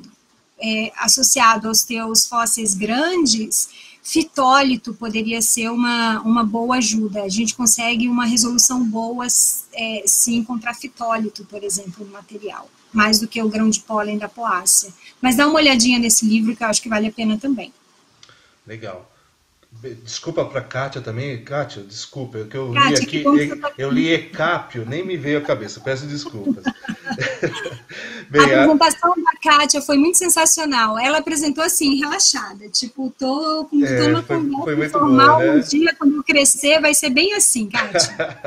associado aos teus fósseis grandes, fitólito poderia ser uma boa ajuda. A gente consegue uma resolução boa se encontrar fitólito, por exemplo, no material, mais do que o grão de pólen da poácea. Mas dá uma olhadinha nesse livro que eu acho que vale a pena também. Legal. Desculpa para a Kátia também. Kátia, desculpa, que eu Kátia, li aqui, eu li Ecápio, nem me veio a cabeça, peço desculpas. Bem, a apresentação da Kátia foi muito sensacional. Ela apresentou assim, relaxada, tipo, tô numa conversa informal, boa, né? Um dia, quando eu crescer, vai ser bem assim, Kátia.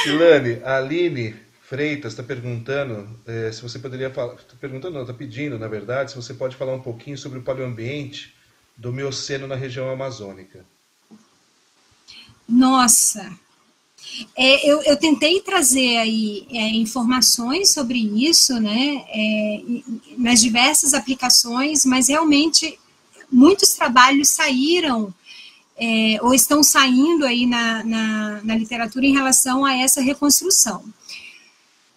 Silane, a Aline Freitas está perguntando se você poderia falar, está pedindo, na verdade, se você pode falar um pouquinho sobre o paleoambiente do Mioceno na região amazônica. Nossa, eu tentei trazer aí informações sobre isso, né, nas diversas aplicações, mas realmente muitos trabalhos saíram ou estão saindo aí na literatura em relação a essa reconstrução.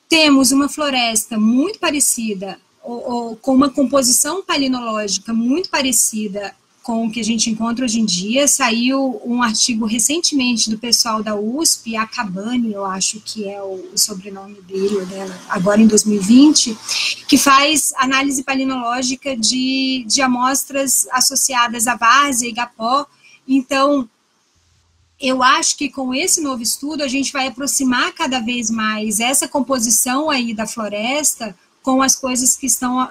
Temos uma floresta muito parecida, ou com uma composição palinológica muito parecida com o que a gente encontra hoje em dia. Saiu um artigo recentemente do pessoal da USP, a Cabani, eu acho que é o sobrenome dele, dela, agora em 2020, que faz análise palinológica de amostras associadas à várzea e igapó. Então, eu acho que com esse novo estudo a gente vai aproximar cada vez mais essa composição aí da floresta com as coisas que estão...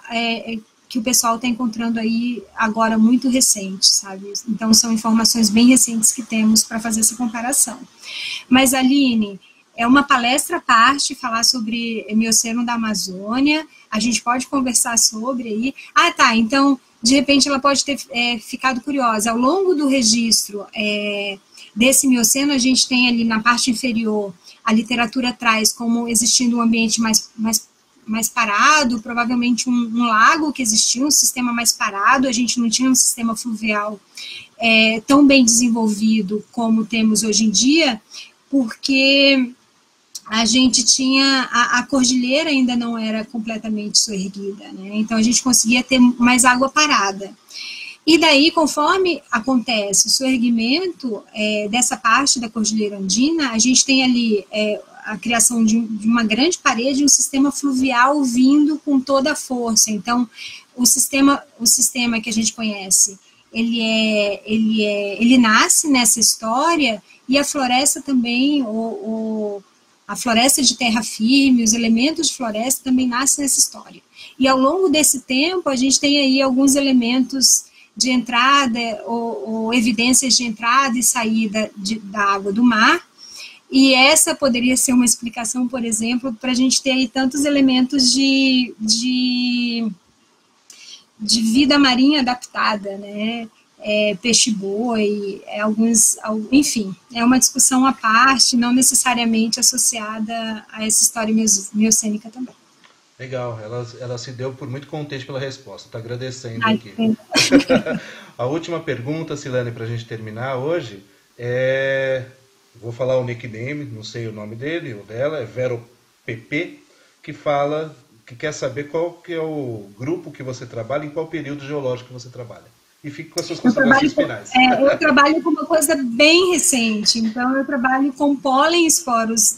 que o pessoal está encontrando aí agora muito recente, sabe? Então, são informações bem recentes que temos para fazer essa comparação. Mas, Aline, é uma palestra à parte falar sobre Mioceno da Amazônia, a gente pode conversar sobre aí. Ah, tá, então, de repente, ela pode ter ficado curiosa. Ao longo do registro desse Mioceno, a gente tem ali na parte inferior, a literatura traz como existindo um ambiente mais parado, provavelmente um lago que existia, um sistema mais parado, a gente não tinha um sistema fluvial tão bem desenvolvido como temos hoje em dia, porque a gente tinha, a cordilheira ainda não era completamente soerguida, né? Então a gente conseguia ter mais água parada. E daí, conforme acontece o soerguimento dessa parte da cordilheira andina, a gente tem ali a criação de uma grande parede, um sistema fluvial vindo com toda a força. Então, o sistema que a gente conhece, ele nasce nessa história, e a floresta também, a floresta de terra firme, os elementos de floresta também nascem nessa história. E ao longo desse tempo, a gente tem aí alguns elementos de entrada, ou evidências de entrada e saída da água do mar. E essa poderia ser uma explicação, por exemplo, para a gente ter aí tantos elementos de de vida marinha adaptada, né? Peixe-boi, enfim, é uma discussão à parte, não necessariamente associada a essa história miocênica também. Legal, ela se deu por muito contente pela resposta, está agradecendo Ai, aqui. A última pergunta, Silane, para a gente terminar hoje, vou falar o nickname, não sei o nome dele ou dela, é Vero PP, que quer saber qual que é o grupo que você trabalha, em qual período geológico você trabalha. E fique com as suas considerações finais. Eu trabalho com uma coisa bem recente, então eu trabalho com pólen esporos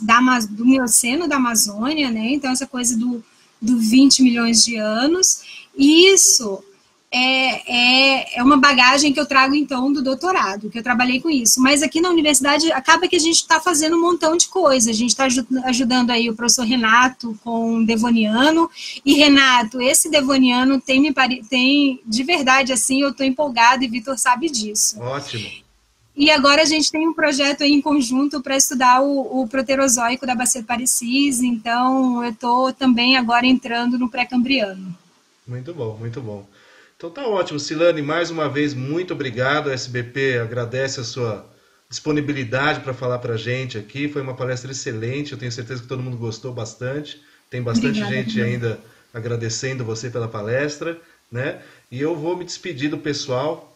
do Mioceno da Amazônia, né? Então essa coisa do 20 milhões de anos, e isso é uma bagagem que eu trago, então, do doutorado, que eu trabalhei com isso. Mas aqui na universidade, acaba que a gente está fazendo um montão de coisa. A gente está ajudando aí o professor Renato com um devoniano. E, Renato, esse devoniano tem de verdade, assim, eu estou empolgada e Vitor sabe disso. Ótimo. E agora a gente tem um projeto aí em conjunto para estudar o proterozoico da Bacia do Parecis. Então, eu estou também agora entrando no pré-cambriano. Muito bom, muito bom. Então tá ótimo, Silane, mais uma vez, muito obrigado. A SBP agradece a sua disponibilidade para falar para a gente aqui. Foi uma palestra excelente, eu tenho certeza que todo mundo gostou bastante. Tem bastante gente ainda agradecendo você pela palestra, né? E eu vou me despedir do pessoal,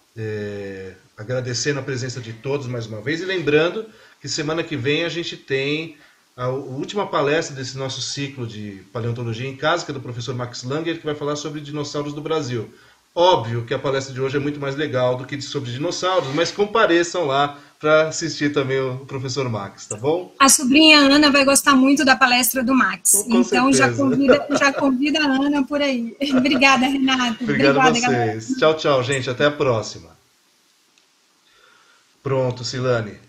agradecendo a presença de todos mais uma vez e lembrando que semana que vem a gente tem a última palestra desse nosso ciclo de paleontologia em casa, que é do professor Max Langer, que vai falar sobre dinossauros do Brasil. Óbvio que a palestra de hoje é muito mais legal do que sobre dinossauros, mas compareçam lá para assistir também o professor Max, tá bom? A sobrinha Ana vai gostar muito da palestra do Max. Então já convida a Ana por aí. Obrigada, Renato. Obrigado a vocês. Tchau, tchau, gente. Até a próxima. Pronto, Silane.